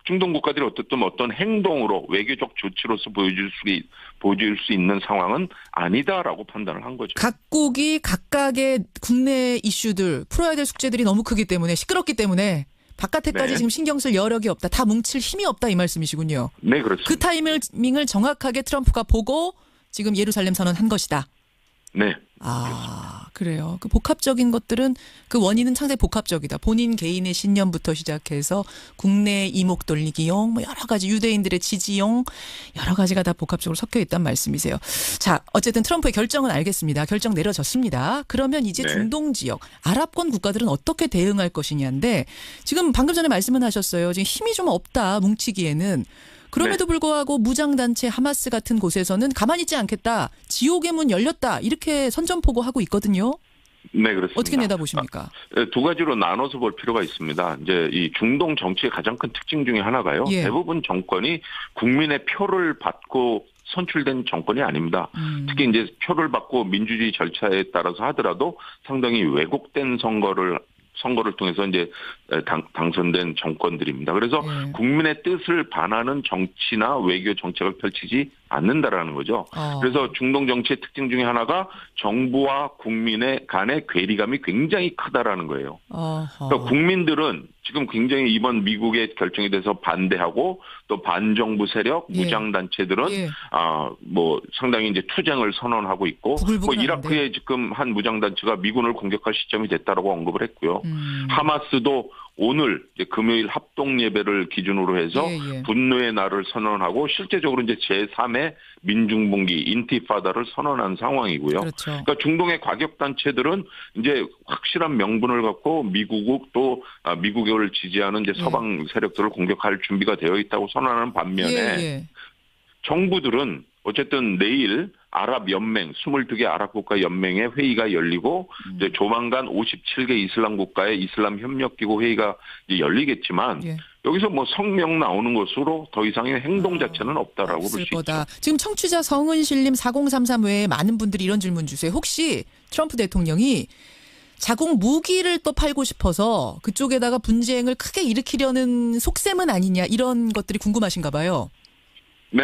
중동 국가들이 어떤 행동으로 외교적 조치로서 보여줄 수 있는 상황은 아니다라고 판단을 한 거죠. 각국이 각각의 국내 이슈들 풀어야 될 숙제들이 너무 크기 때문에 시끄럽기 때문에 바깥에까지 지금 신경 쓸 여력이 없다. 다 뭉칠 힘이 없다 이 말씀이시군요. 네, 그렇습니다. 그 타이밍을 정확하게 트럼프가 보고 지금 예루살렘 선언한 것이다. 네. 그래요. 그 복합적인 것들은 그 원인은 상당히 복합적이다. 본인 개인의 신념부터 시작해서 국내 이목 돌리기용, 뭐 여러 가지 유대인들의 지지용 여러 가지가 다 복합적으로 섞여 있단 말씀이세요. 자, 어쨌든 트럼프의 결정은 알겠습니다. 결정 내려졌습니다. 그러면 이제 중동 지역, 아랍권 국가들은 어떻게 대응할 것이냐인데 지금 방금 전에 말씀은 하셨어요. 지금 힘이 좀 없다 뭉치기에는. 그럼에도 불구하고 무장단체 하마스 같은 곳에서는 가만히 있지 않겠다. 지옥의 문 열렸다. 이렇게 선전포고하고 있거든요. 네, 그렇습니다. 어떻게 내다보십니까? 두 가지로 나눠서 볼 필요가 있습니다. 이제 이 중동 정치의 가장 큰 특징 중에 하나가요. 대부분 정권이 국민의 표를 받고 선출된 정권이 아닙니다. 특히 이제 표를 받고 민주주의 절차에 따라서 하더라도 상당히 왜곡된 선거를 통해서 이제 당선된 정권들입니다. 그래서 국민의 뜻을 반하는 정치나 외교 정책을 펼치지 않는다라는 거죠. 그래서 중동 정치의 특징 중에 하나가 정부와 국민의 간의 괴리감이 굉장히 크다라는 거예요. 그러니까 국민들은 지금 굉장히 이번 미국의 결정에 대해서 반대하고 또 반정부 세력, 무장단체들은 뭐 상당히 이제 투쟁을 선언하고 있고 뭐 이라크에 지금 한 무장단체가 미군을 공격할 시점이 됐다라고 언급을 했고요. 하마스도 오늘 이제 금요일 합동 예배를 기준으로 해서 분노의 날을 선언하고 실제적으로 이제 제3의 민중봉기 인티파다를 선언한 상황이고요. 그렇죠. 그러니까 중동의 과격 단체들은 이제 확실한 명분을 갖고 미국을 지지하는 이제 서방 세력들을 공격할 준비가 되어 있다고 선언하는 반면에 정부들은 어쨌든 내일 아랍 연맹 22개 아랍 국가 연맹의 회의가 열리고 이제 조만간 57개 이슬람 국가의 이슬람 협력기구 회의가 이제 열리겠지만 여기서 뭐 성명 나오는 것으로 더 이상의 행동 자체는 없다라고 볼 수 있죠. 지금 청취자 성은실님 4033 외에 많은 분들이 이런 질문 주세요. 혹시 트럼프 대통령이 자국 무기를 또 팔고 싶어서 그쪽에다가 분쟁을 크게 일으키려는 속셈은 아니냐 이런 것들이 궁금하신가 봐요. 네.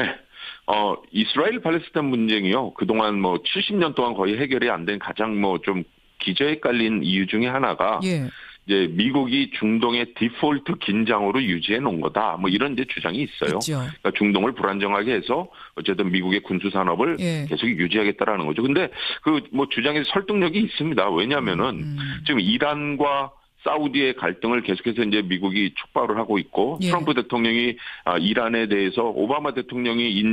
이스라엘 팔레스타인 문쟁이요. 그동안 70년 동안 거의 해결이 안 된 가장 좀 기저에 깔린 이유 중에 하나가 이제 미국이 중동의 디폴트 긴장으로 유지해 놓은 거다. 이런 이제 주장이 있어요. 그러니까 중동을 불안정하게 해서 어쨌든 미국의 군수 산업을 계속 유지하겠다라는 거죠. 근데 그 주장에 설득력이 있습니다. 왜냐하면은 지금 이란과 사우디의 갈등을 계속해서 이제 미국이 촉발을 하고 있고 트럼프 대통령이 이란에 대해서 오바마 대통령이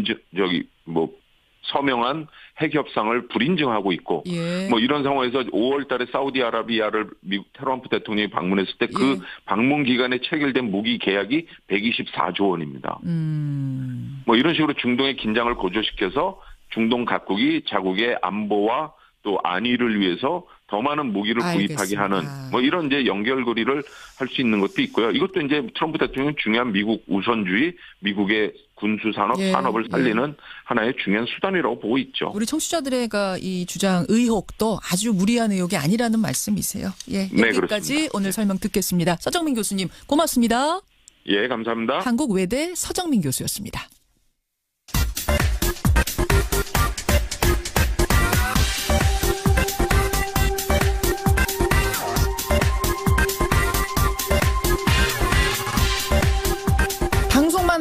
서명한 핵 협상을 불인정하고 있고 이런 상황에서 5월 달에 사우디아라비아를 미국 트럼프 대통령이 방문했을 때 그 방문 기간에 체결된 무기 계약이 124조 원입니다. 이런 식으로 중동의 긴장을 고조시켜서 중동 각국이 자국의 안보와 또 안위를 위해서 더 많은 무기를 구입하게 하는 이런 이제 연결고리를 할 수 있는 것도 있고요. 이것도 이제 트럼프 대통령 중요한 미국 우선주의, 미국의 군수 산업, 산업을 살리는 하나의 중요한 수단이라고 보고 있죠. 우리 청취자들의 이 주장 의혹도 아주 무리한 의혹이 아니라는 말씀이세요. 여기까지 오늘 설명 듣겠습니다. 서정민 교수님 고맙습니다. 예, 감사합니다. 한국외대 서정민 교수였습니다.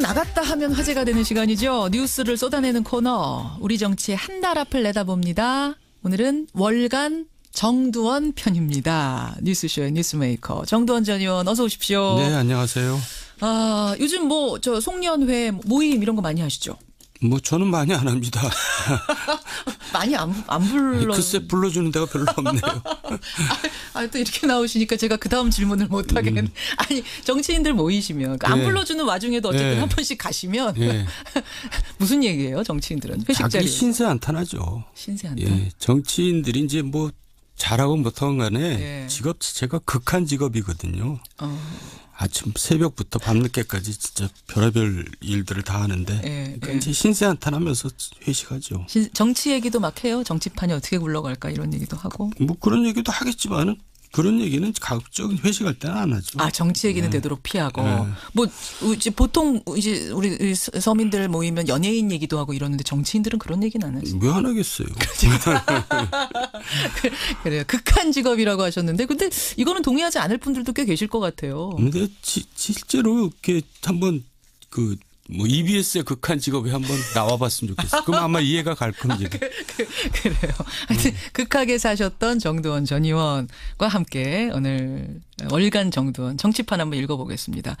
나갔다 하면 화제가 되는 시간이죠. 뉴스를 쏟아내는 코너. 우리 정치의 한 달 앞을 내다봅니다. 오늘은 월간 정두원 편입니다. 뉴스쇼의 뉴스메이커 정두원 전 의원 어서 오십시오. 네, 안녕하세요. 요즘 송년회 모임 이런 거 많이 하시죠? 저는 많이 안 합니다. 많이 안 불러. 글쎄 불러주는 데가 별로 없네요. 또 이렇게 나오시니까 제가 그 다음 질문을 못 하겠네. 아니 정치인들 모이시면 안 불러주는 와중에도 어쨌든 한 번씩 가시면 무슨 얘기예요? 정치인들은 회식 자리에. 자기 신세 한탄하죠. 신세 한탄. 정치인들이 이제 잘하고 못하건 간에 직업 자체가 극한 직업이거든요. 아침 새벽부터 밤늦게까지 진짜 별의별 일들을 다 하는데 그러니까 이제 신세 한탄하면서 회식하죠. 정치 얘기도 막 해요. 정치판이 어떻게 굴러갈까 이런 얘기도 하고. 그런 얘기도 하겠지만은 그런 얘기는 가급적 회식할 때는 안 하죠. 정치 얘기는 되도록 피하고. 이제 보통 이제 우리 서민들 모이면 연예인 얘기도 하고 이러는데 정치인들은 그런 얘기는 안 하죠. 왜 안 하겠어요. 그래요. 극한 직업이라고 하셨는데 근데 이거는 동의하지 않을 분들도 꽤 계실 것 같아요. 근데 실제로 이렇게 한번 EBS의 극한 직업에 한번 나와봤으면 좋겠어요. 그럼 아마 이해가 갈 겁니다. 그래요. 하여튼 극하게 사셨던 정두원 전 의원과 함께 오늘 월간 정두원 정치판 한번 읽어보겠습니다.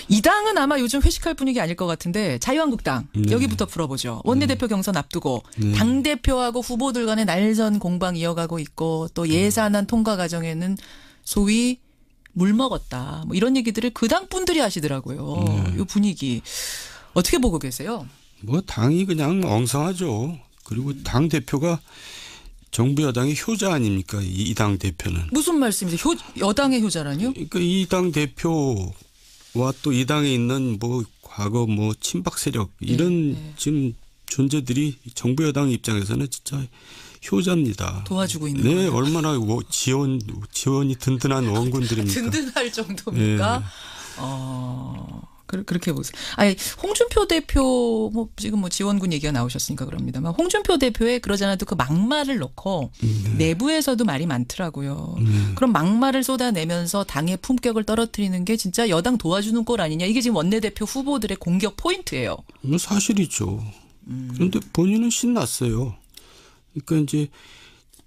이 당은 아마 요즘 회식할 분위기 아닐 것 같은데 자유한국당 여기부터 풀어보죠. 원내대표 경선 앞두고 당대표하고 후보들 간의 날선 공방 이어가고 있고 또 예산안 통과 과정에는 소위 물 먹었다. 이런 얘기들을 그 당 분들이 하시더라고요. 이 분위기 어떻게 보고 계세요? 당이 그냥 엉성하죠. 그리고 당 대표가 정부 여당의 효자 아닙니까? 이 당 대표는. 무슨 말씀이세요? 여당의 효자라뇨? 그러니까 이 당 대표와 또 이 당에 있는 과거 친박 세력 이런 지금 존재들이 정부 여당 입장에서는 진짜 효자입니다. 도와주고 있는 거예요. 얼마나 지원이 든든한 원군들입니까? 든든할 정도입니까? 그렇게 보세요. 홍준표 대표 지금 지원군 얘기가 나오셨으니까 그럽니다만 홍준표 대표의 그러지 않아도 그 막말을 놓고 내부에서도 말이 많더라고요. 그럼 막말을 쏟아내면서 당의 품격을 떨어뜨리는 게 진짜 여당 도와주는 꼴 아니냐. 이게 지금 원내대표 후보들의 공격 포인트예요. 사실이죠. 그런데 본인은 신났어요. 그러니까 이제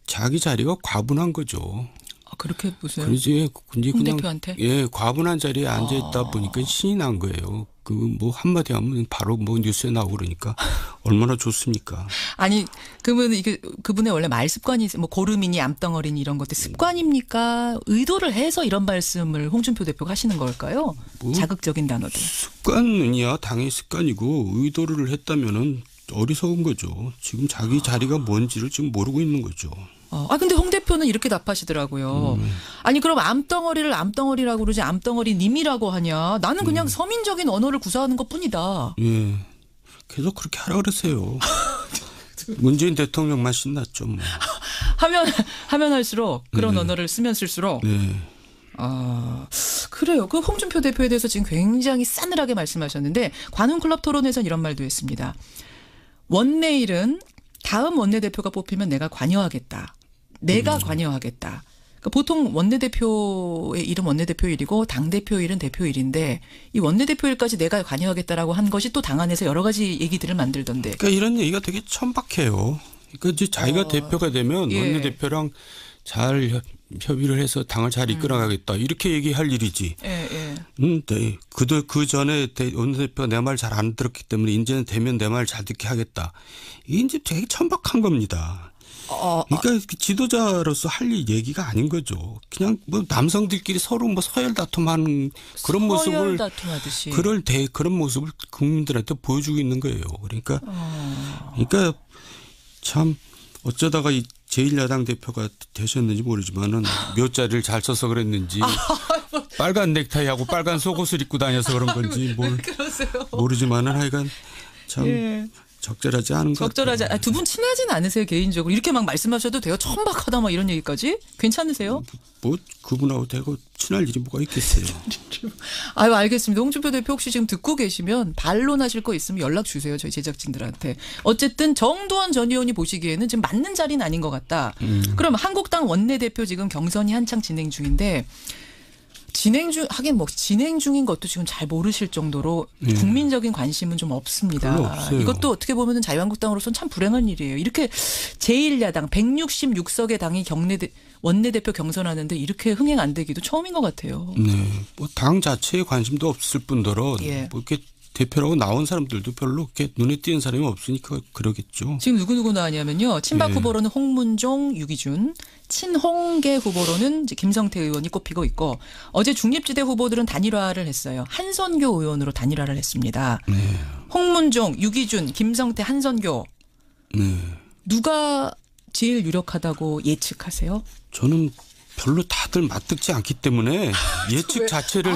자기 자리가 과분한 거죠. 그렇게 보세요. 그러지. 홍 대표한테? 예, 과분한 자리에 앉아 있다 보니까 신이 난 거예요. 그 뭐 한마디 하면 바로 뭐 뉴스에 나오고 그러니까 얼마나 좋습니까? 아니 그러면 이게 그분의 원래 말 습관이 뭐 고름이니 암덩어리니 이런 것들 습관입니까? 의도를 해서 이런 말씀을 홍준표 대표가 하시는 걸까요? 뭐 자극적인 단어들. 습관이야 당연히 습관이고 의도를 했다면은 어리석은 거죠. 지금 자기 자리가 뭔지를 지금 모르고 있는 거죠. 근데 홍 대표는 이렇게 답하시더라고요. 아니 그럼 암덩어리를 암덩어리라고 그러지 암덩어리님이라고 하냐. 나는 그냥 서민적인 언어를 구사하는 것뿐이다. 예, 계속 그렇게 하라 그러세요. 문재인 대통령만 신났죠. 뭐. 하면 할수록 그런 언어를 쓰면 쓸수록. 네. 그래요. 그 홍준표 대표에 대해서 지금 굉장히 싸늘하게 말씀하셨는데 관훈클럽 토론에서는 이런 말도 했습니다. 원내일은 다음 원내대표가 뽑히면 내가 관여하겠다. 내가 관여하겠다. 그러니까 보통 원내대표의 일은 원내대표일이고 당대표 일은 대표일인데 이 원내대표일까지 내가 관여하겠다라고 한 것이 또 당 안에서 여러 가지 얘기들을 만들던데. 그러니까 이런 얘기가 되게 천박해요. 그러니까 이제 자기가 대표가 되면 원내대표랑 잘 협의를 해서 당을 잘 이끌어가겠다. 이렇게 얘기할 일이지. 네. 그 전에 원내대표가 내 말 잘 안 들었기 때문에 이제는 되면 내 말 잘 듣게 하겠다. 이게 이제 되게 천박한 겁니다. 그러니까 지도자로서 할 얘기가 아닌 거죠. 그냥 뭐 남성들끼리 서로 뭐 서열 다툼하는 그런 모습을 그런 모습을 국민들한테 보여주고 있는 거예요. 그러니까 참 어쩌다가 이 제1야당 대표가 되셨는지 모르지만은 몇 자리를 잘 써서 그랬는지 빨간 넥타이하고 빨간 속옷을 입고 다녀서 그런 건지 모르지만은 하여간 참 적절하지 않은 것 같아요. 두 분 친하진 않으세요 개인적으로? 이렇게 막 말씀하셔도 돼요? 천박하다 막 이런 얘기까지? 괜찮으세요? 뭐 그분하고 대고 친할 일이 뭐가 있겠어요. 알겠습니다. 홍준표 대표 혹시 지금 듣고 계시면 반론하실 거 있으면 연락 주세요. 저희 제작진들한테. 어쨌든 정두원 전 의원이 보시기에는 지금 맞는 자리는 아닌 것 같다. 그럼 한국당 원내대표 지금 경선이 한창 진행 중인데 진행 중인 것도 지금 잘 모르실 정도로 국민적인 관심은 좀 없습니다. 이것도 어떻게 보면 자유한국당으로서는 참 불행한 일이에요. 이렇게 제1야당 166석의 당이 원내대표 경선하는데 이렇게 흥행 안 되기도 처음인 것 같아요. 네, 뭐 당 자체에 관심도 없을 뿐더러 뭐 이렇게 대표라고 나온 사람들도 별로 이렇게 눈에 띄는 사람이 없으니까 그러겠죠. 지금 누구 나왔냐면요. 친박 후보로는 홍문종, 유기준, 친홍계 후보로는 김성태 의원이 꼽히고 있고 어제 중립지대 후보들은 단일화를 했어요. 한선교 의원으로 단일화를 했습니다. 홍문종, 유기준, 김성태, 한선교. 누가 제일 유력하다고 예측하세요? 저는 별로 다들 맞듣지 않기 때문에 예측 자체를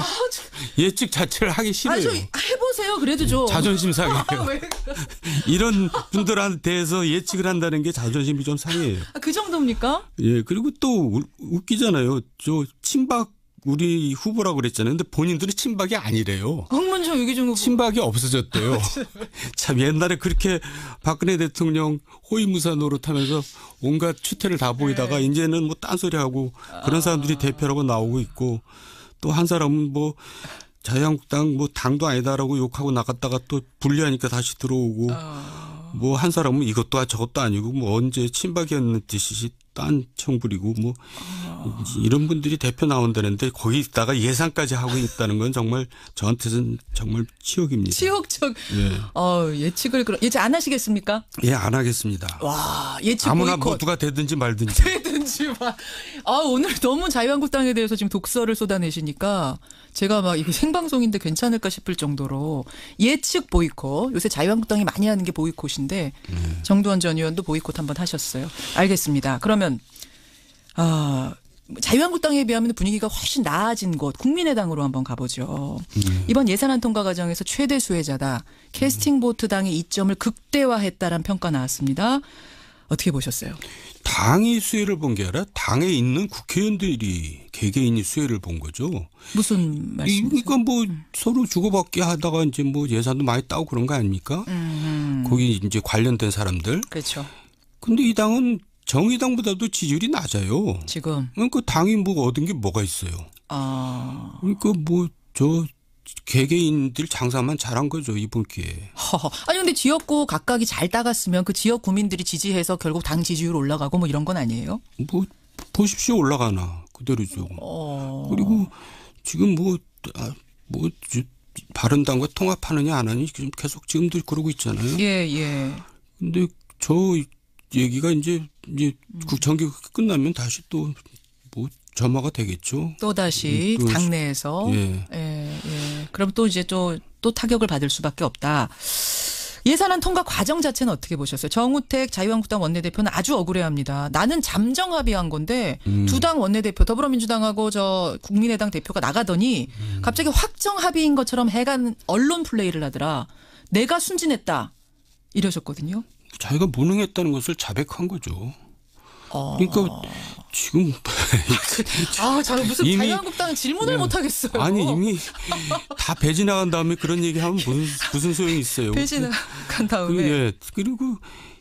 하기 싫어요. 해보세요. 그래도 좀. 자존심 상해요. 이런 분들한테 대해서 예측을 한다는 게 자존심이 좀 상해요. 그 정도입니까? 예. 그리고 또 웃기잖아요. 저 친박 우리 후보라고 그랬잖아요. 근데 본인들은 친박이 아니래요. 홍문종, 유기준 후보. 친박이 없어졌대요. 참 옛날에 그렇게 박근혜 대통령 호위무사 노릇하면서 온갖 추태를 다 보이다가 이제는 뭐 딴소리하고 그런 사람들이 대표라고 나오고 있고 또 한 사람은 뭐 자유한국당 뭐 당도 아니다라고 욕하고 나갔다가 또 분리하니까 다시 들어오고 뭐 한 사람은 이것도 저것도 아니고 뭐 언제 친박이었는 듯이 딴청 부리고 뭐 이런 분들이 대표 나온다는데 거기다가 예상까지 하고 있다는 건 정말 저한테는 정말 치욕입니다. 치욕적. 예측을 예측 안 하시겠습니까? 예, 안 하겠습니다. 와, 예측 아무나 보이콧. 뭐 누가 되든지 말든지. 오늘 너무 자유한국당에 대해서 지금 독설을 쏟아내시니까 제가 막 이거 생방송인데 괜찮을까 싶을 정도로 예측 보이콧. 요새 자유한국당이 많이 하는 게 보이콧인데 정두원 전 의원도 보이콧 한번 하셨어요. 알겠습니다. 그러면 자유한국당에 비하면 분위기가 훨씬 나아진 곳 국민의당으로 한번 가보죠. 이번 예산안 통과 과정에서 최대 수혜자다. 캐스팅보트 당의 이점을 극대화했다라는 평가 나왔습니다. 어떻게 보셨어요? 당이 수혜를 본 게 아니라 당에 있는 국회의원들이 개개인이 수혜를 본 거죠. 무슨 말씀이세요? 그러니까 뭐 서로 주고받기 하다가 이제 뭐 예산도 많이 따고 그런 거 아닙니까? 거기 이제 관련된 사람들. 그렇죠. 근데 이 당은 정의당보다도 지지율이 낮아요. 지금. 그러니까 당이 뭐 얻은 게 뭐가 있어요. 그러니까 뭐 개개인들 장사만 잘한 거죠, 이번 기회에. 아니 근데 지역구 각각이 잘 따갔으면 그 지역 구민들이 지지해서 결국 당 지지율 올라가고 뭐 이런 건 아니에요? 뭐 보십시오, 올라가나. 그대로죠. 그리고 지금 바른당과 통합하느냐 안 하느냐 지금 계속 지금도 그러고 있잖아요. 예. 근데 저 얘기가 이제 정기국회 끝나면 다시 또 점화가 되겠죠. 또 다시 당내에서. 예. 그럼 또 이제 또 타격을 받을 수밖에 없다. 예산안 통과 과정 자체는 어떻게 보셨어요? 정우택 자유한국당 원내대표는 아주 억울해합니다. 나는 잠정 합의한 건데 두 당 원내대표 더불어민주당하고 저 국민의당 대표가 나가더니 갑자기 확정 합의인 것처럼 해간 언론 플레이를 하더라. 내가 순진했다 이러셨거든요. 자기가 무능했다는 것을 자백한 거죠. 그러니까 지금 저는 무슨 자유한국당은 질문을 못 하겠어요. 아니 이미 다 배지 나간 다음에 그런 얘기하면 무슨 소용이 있어요. 배지 나간 다음에. 그리고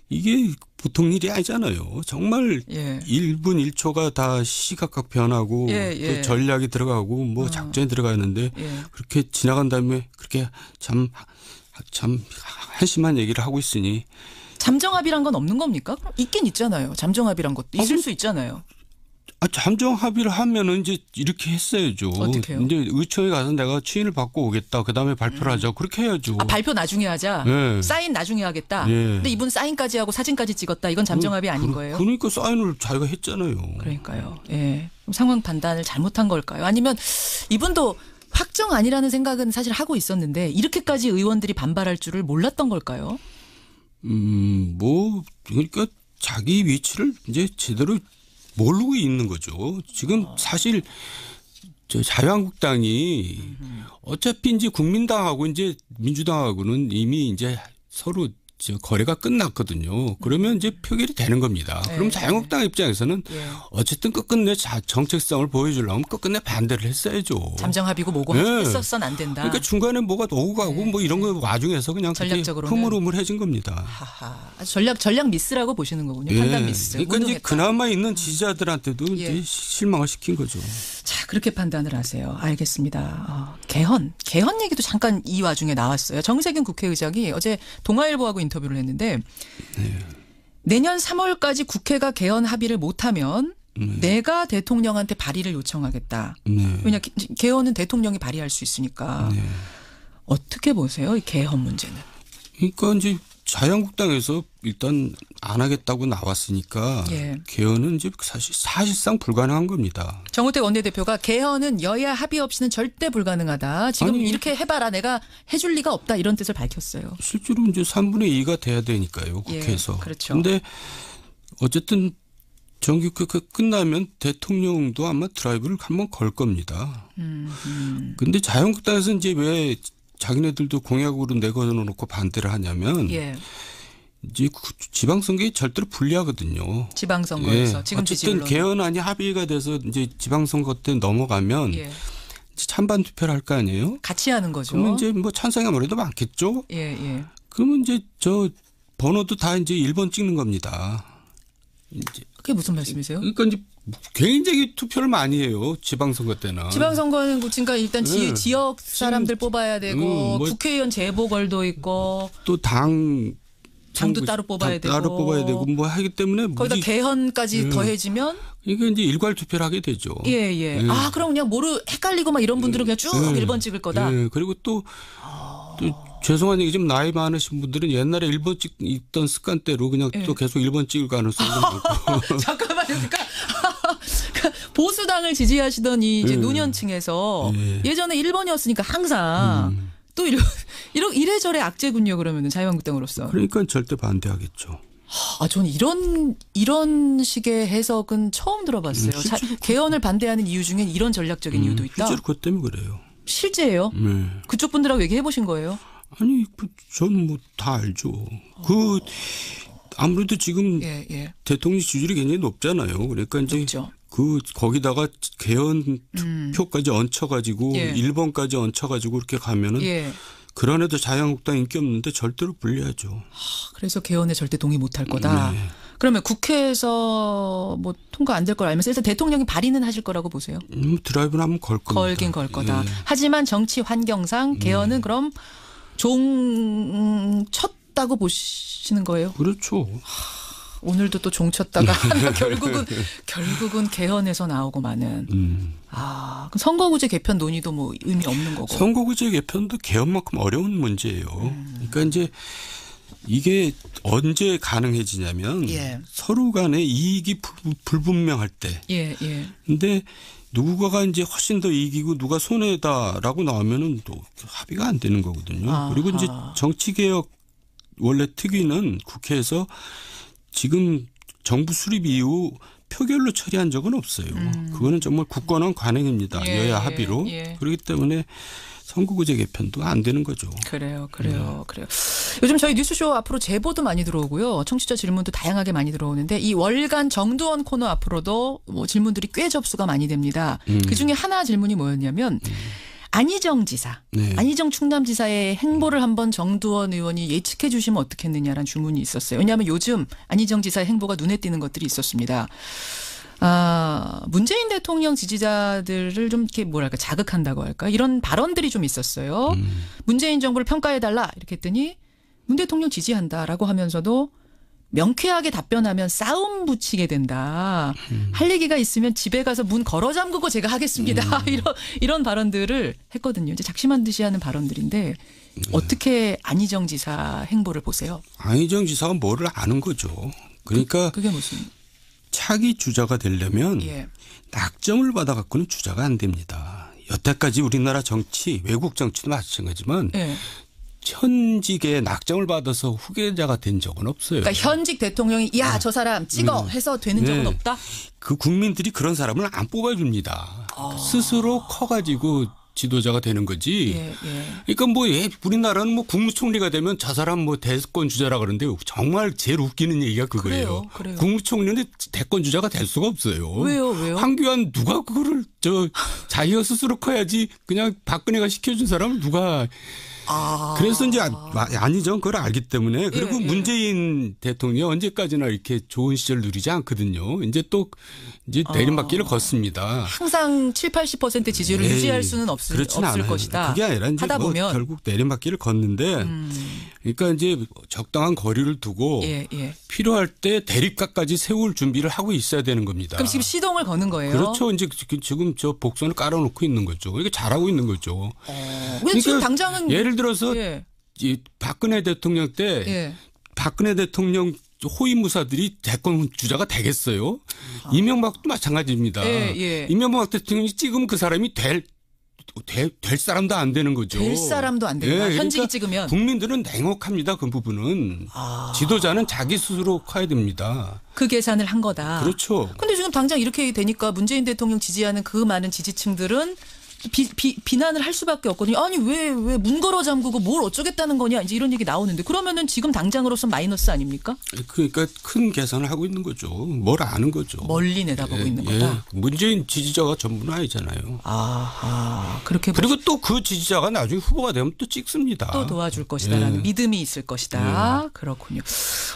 이게 보통 일이 아니잖아요. 정말 1분 1초가 다 시각각 변하고 또 전략이 들어가고 뭐 작전이 들어가는데 그렇게 지나간 다음에 그렇게 참 한심한 얘기를 하고 있으니. 잠정합의란 건 없는 겁니까? 있긴 있잖아요. 잠정합의란 것도 있을 수 있잖아요. 잠정합의를 하면은 이제 이렇게 했어야죠. 어떻게요? 이제 의총에 가서 내가 추인을 받고 오겠다. 그 다음에 발표를 하자. 그렇게 해야죠. 발표 나중에 하자. 네. 사인 나중에 하겠다. 근데 이분 사인까지 하고 사진까지 찍었다. 이건 잠정합의 아닌 거예요? 그러니까 사인을 자기가 했잖아요. 그러니까요. 그럼 상황 판단을 잘못한 걸까요? 아니면 이분도 확정 아니라는 생각은 사실 하고 있었는데 이렇게까지 의원들이 반발할 줄을 몰랐던 걸까요? 그러니까 자기 위치를 이제 제대로 모르고 있는 거죠. 지금 사실 자유한국당이 어차피 이제 국민당하고 이제 민주당하고는 이미 이제 서로 거래가 끝났거든요. 그러면 이제 표결이 되는 겁니다. 그럼 자유한국당 입장에서는 어쨌든 끝끝내 정책성을 보여주려면 끝끝내 반대를 했어야죠. 잠정합의고 뭐고 했었선 안 된다. 그러니까 중간에 뭐가 오고 가고 뭐 이런 거 와중에서 그냥 흐물흐물해진 겁니다. 전략 미스라고 보시는 거군요. 판단 미스. 그러니까 이제 그나마 있는 지지자들한테도 이제 실망을 시킨 거죠. 자, 그렇게 판단을 하세요. 알겠습니다. 개헌 얘기도 잠깐 이 와중에 나왔어요. 정세균 국회의장이 어제 동아일보하고 인터뷰를 했는데 내년 3월까지 국회가 개헌 합의를 못하면 내가 대통령한테 발의를 요청하겠다. 왜냐 개헌은 대통령이 발의할 수 있으니까. 어떻게 보세요? 이 개헌 문제는. 그러니까 이제 자유한국당에서 일단 안 하겠다고 나왔으니까 개헌은 이제 사실상 불가능한 겁니다. 정우택 원내대표가 개헌은 여야 합의 없이는 절대 불가능하다. 지금 이렇게 해봐라. 내가 해줄 리가 없다. 이런 뜻을 밝혔어요. 실제로 이제 3분의 2가 돼야 되니까요. 국회에서. 그렇죠. 그런데 어쨌든 정기국회 끝나면 대통령도 아마 드라이브를 한번 걸 겁니다. 그런데 자유한국당에서 이제 왜 자기네들도 공약으로 내걸어놓고 반대를 하냐면 이제 지방선거에 절대로 불리하거든요. 지방선거에서 지금 어쨌든 개헌안이 합의가 돼서 이제 지방선거 때 넘어가면 찬반 투표를 할 거 아니에요? 같이 하는 거죠. 그러면 이제 뭐 찬성이 아무래도 많겠죠. 그러면 이제 저 번호도 다 이제 1번 찍는 겁니다. 이제 그게 무슨 말씀이세요? 그러니까 이제 굉장히 투표를 많이 해요. 지방선거 때는. 지방선거는 그러니까 일단 지역 사람들 뽑아야 되고 국회의원 재보궐도 있고 또 당도 따로 뽑아야 되고. 따로 뽑아야 되고 뭐 하기 때문에 거기다 개헌까지 더해지면 이게 이제 일괄 투표를 하게 되죠. 그럼 그냥 헷갈리고 막 이런 분들은 그냥 쭉 1번 찍을 거다. 그리고 또 죄송한 얘기 좀 나이 많으신 분들은 옛날에 1번 찍던 습관대로 그냥 또 계속 1번 찍을 가능성도 많고. 잠깐만요. 그러니까 보수당을 지지하시던 이제 노년층에서 예전에 1번이었으니까 항상 또 이래저래 악재군요. 그러면은 자유한국당으로서. 그러니까 절대 반대하겠죠. 저는 이런 식의 해석은 처음 들어봤어요. 개헌을 반대하는 이유 중엔 이런 전략적인 이유도 있다. 실제로 그것 때문에 그래요. 실제예요? 그쪽 분들하고 얘기해 보신 거예요? 아니, 저는 뭐 다 알죠. 아무래도 지금 대통령 지지율이 굉장히 높잖아요. 그러니까 이제 높죠. 거기다가 개헌 투표까지 얹혀가지고 1번까지 얹혀가지고 그렇게 가면은 그런 애도 자유한국당 인기 없는데 절대로 불리하죠. 그래서 개헌에 절대 동의 못할 거다. 그러면 국회에서 뭐 통과 안 될 걸 알면서 일단 대통령이 발의는 하실 거라고 보세요? 드라이브는 한번 걸 겁니다. 걸긴 걸 거다. 하지만 정치 환경상 개헌은 그럼 종쳤다고 보시는 거예요? 그렇죠. 오늘도 또 종쳤다가 결국은 개헌에서 나오고 마는. 그럼 선거구제 개편 논의도 뭐 의미 없는 거고. 선거구제 개편도 개헌만큼 어려운 문제예요. 그러니까 이제 이게 언제 가능해지냐면 서로 간의 이익이 불분명할 때. 근데 누구가 이제 훨씬 더 이기고 누가 손해다라고 나오면은 또 합의가 안 되는 거거든요. 그리고 이제 정치개혁 원래 특위는 국회에서 지금 정부 수립 이후 표결로 처리한 적은 없어요. 그거는 정말 굳건한 관행입니다. 여야 합의로. 그렇기 때문에 선거구제 개편도 안 되는 거죠. 그래요. 요즘 저희 뉴스쇼 앞으로 제보도 많이 들어오고요. 청취자 질문도 다양하게 많이 들어오는데 이 월간 정두원 코너 앞으로도 뭐 질문들이 꽤 접수가 많이 됩니다. 그중에 하나 질문이 뭐였냐면 안희정 지사, 안희정 충남지사의 행보를 한번 정두원 의원이 예측해 주시면 어떻겠느냐라는 주문이 있었어요. 왜냐하면 요즘 안희정 지사의 행보가 눈에 띄는 것들이 있었습니다. 문재인 대통령 지지자들을 좀 이렇게 뭐랄까 자극한다고 할까 이런 발언들이 좀 있었어요. 문재인 정부를 평가해달라 이렇게 했더니 문 대통령 지지한다라고 하면서도 명쾌하게 답변하면 싸움 붙이게 된다. 할 얘기가 있으면 집에 가서 문 걸어 잠그고 제가 하겠습니다. 이런 발언들을 했거든요. 이제 작심한 듯이 하는 발언들인데 어떻게 안희정 지사 행보를 보세요? 안희정 지사가 뭐를 아는 거죠. 그러니까 그게 무슨? 차기 주자가 되려면 낙점을 받아갖고는 주자가 안 됩니다. 여태까지 우리나라 정치, 외국 정치도 마찬가지지만 현직에 낙점을 받아서 후계자가 된 적은 없어요. 그러니까 현직 대통령이 저 사람 찍어 해서 되는 적은 없다? 그 국민들이 그런 사람을 안 뽑아줍니다. 스스로 커가지고 지도자가 되는 거지. 그러니까 뭐 우리나라는 뭐 국무총리가 되면 저 사람 뭐 대권 주자라 그러는데 정말 제일 웃기는 얘기가 그거예요. 그래요. 국무총리는 대권 주자가 될 수가 없어요. 왜요? 황교안 누가 그거를 자기가 스스로 커야지 그냥 박근혜가 시켜준 사람을 누가. 그래서 이제 안희정 그걸 알기 때문에 그리고 문재인 대통령이 언제까지나 이렇게 좋은 시절 누리지 않거든요. 이제 내리막길을 걷습니다. 항상 70-80% 지지율을 유지할 수는 없을 것이다. 그게 아니라 이제 하다 보면 결국 내리막길을 걷는데 그러니까 이제 적당한 거리를 두고 필요할 때 대립각까지 세울 준비를 하고 있어야 되는 겁니다. 그럼 지금 시동을 거는 거예요? 그렇죠. 이제 지금 복선을 깔아놓고 있는 거죠. 그러니까 잘하고 있는 거죠. 그러니까 지금 당장은 예를 들어서 박근혜 대통령 때 박근혜 대통령 호위무사들이 대권 주자가 되겠어요? 이명박도 마찬가지입니다. 이명박 대통령이 찍으면 그 사람이 될 사람도 안 되는 거죠. 될 사람도 안 된다. 현직이 그러니까 찍으면. 국민들은 냉혹합니다. 그 부분은. 지도자는 자기 스스로 커야 됩니다. 그 계산을 한 거다. 그렇죠. 근데 지금 당장 이렇게 되니까 문재인 대통령 지지하는 그 많은 지지층들은 비난을 할 수밖에 없거든요. 아니 왜 문 걸어 잠그고 뭘 어쩌겠다는 거냐 이제 이런 얘기 나오는데 그러면은 지금 당장으로서 마이너스 아닙니까? 그러니까 큰 계산을 하고 있는 거죠. 뭘 아는 거죠. 멀리 내다보고 있는 거다. 문재인 지지자가 전부는 아니잖아요. 그렇게 그리고 또 그 지지자가 나중에 후보가 되면 또 찍습니다. 또 도와줄 것이다라는 믿음이 있을 것이다. 그렇군요.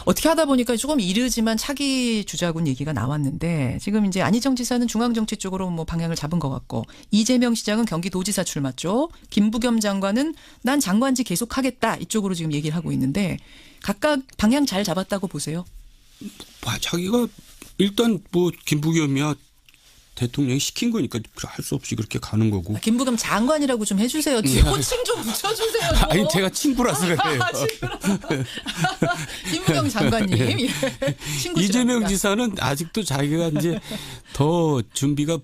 어떻게 하다 보니까 조금 이르지만 차기 주자군 얘기가 나왔는데 지금 이제 안희정 지사는 중앙정치 쪽으로 뭐 방향을 잡은 것 같고 이재명 시장은 경기도지사 출마 쪽, 김부겸 장관은 난 장관직 계속하겠다 이쪽으로 지금 얘기를 하고 있는데 각각 방향 잘 잡았다고 보세요? 자기가 일단 뭐 김부겸이야 대통령이 시킨 거니까 할 수 없이 그렇게 가는 거고. 김부겸 장관이라고 좀 해주세요. 호칭 좀 붙여주세요. 아니 제가 친구라서 그래요. 김부겸 장관님. 이재명 지사는 아직도 자기가 이제 더 준비가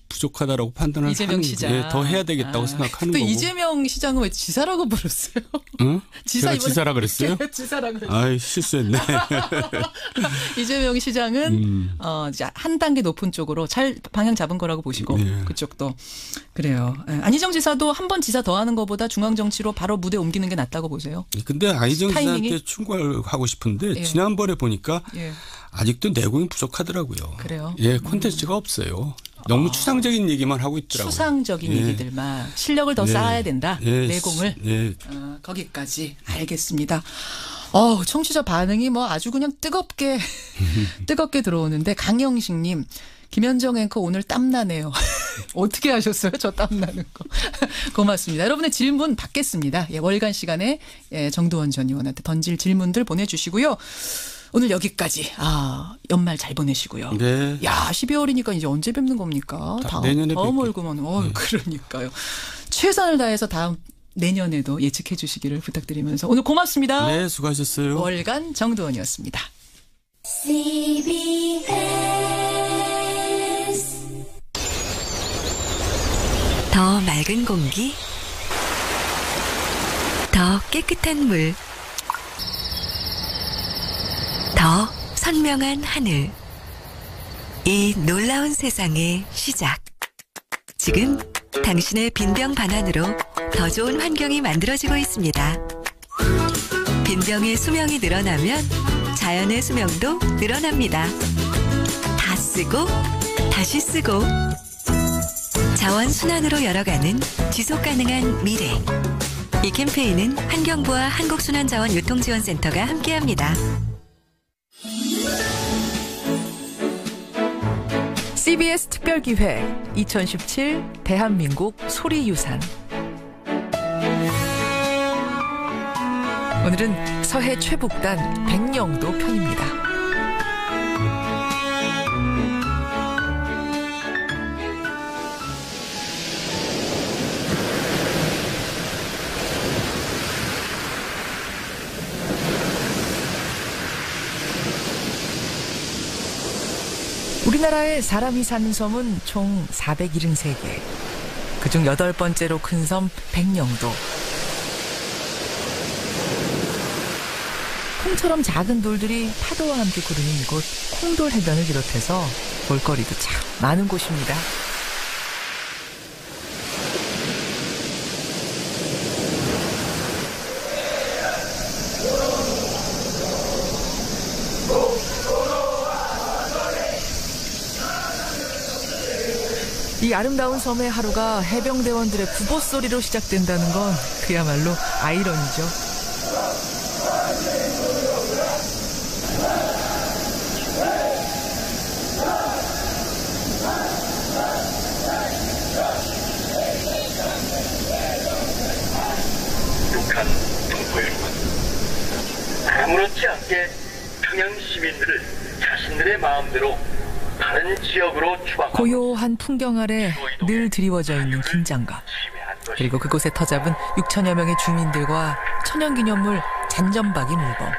부족하다라고 판단을 이재명 시장. 더 해야 되겠다고 생각하는 또 거고. 이재명 시장은 왜 지사라고 부르세요? 응? 제가 지사라 그랬어요? 지사라 그랬어요. 아이 실수했네. 이재명 시장은 이제 한 단계 높은 쪽으로 잘 방향 잡은 거라고 보시고 그쪽도 그래요. 안희정 지사도 한 번 지사 더 하는 것보다 중앙 정치로 바로 무대 옮기는 게 낫다고 보세요? 근데 안희정 지사한테 충고하고 싶은데 지난번에 보니까 아직도 내공이 부족하더라고요. 그래요? 콘텐츠가 없어요. 너무 추상적인 얘기만 하고 있더라고요. 추상적인 얘기들만. 실력을 더 쌓아야 된다. 내공을. 거기까지. 알겠습니다. 청취자 반응이 뭐 아주 그냥 뜨겁게 들어오는데 강영식님. 김현정 앵커 오늘 땀나네요. 어떻게 하셨어요? 저 땀나는 거. 고맙습니다. 여러분의 질문 받겠습니다. 월간 시간에 정두원 전 의원한테 던질 질문들 보내주시고요. 오늘 여기까지. 연말 잘 보내시고요. 네. 야, 12월이니까 이제 언제 뵙는 겁니까? 내년에 다음 월구만. 네. 그러니까요. 최선을 다해서 다음 내년에도 예측해 주시기를 부탁드리면서 오늘 고맙습니다. 네, 수고하셨어요. 월간 정두원이었습니다. 더 맑은 공기, 더 깨끗한 물, 더 선명한 하늘. 이 놀라운 세상의 시작. 지금 당신의 빈병 반환으로 더 좋은 환경이 만들어지고 있습니다. 빈병의 수명이 늘어나면 자연의 수명도 늘어납니다. 다 쓰고 다시 쓰고 자원 순환으로 열어가는 지속가능한 미래. 이 캠페인은 환경부와 한국순환자원유통지원센터가 함께합니다. CBS 특별기획 2017 대한민국 소리유산. 오늘은 서해 최북단 백령도 편입니다. 우리나라에 사람이 사는 섬은 총 473개. 그중 8번째로 큰 섬 백령도. 콩처럼 작은 돌들이 파도와 함께 구르는 이곳 콩돌 해변을 비롯해서 볼거리도 참 많은 곳입니다. 이 아름다운 섬의 하루가 해병대원들의 구보소리로 시작된다는 건 그야말로 아이러니죠. 북한 동포 여러분, 아무렇지 않게 평양 시민들을 자신들의 마음대로 다른 지역으로 추방하고 고요한 풍경 아래 늘 드리워져 있는 긴장감. 그리고 그곳에 터잡은 6천여 명의 주민들과 천연기념물 잔점박이 물범.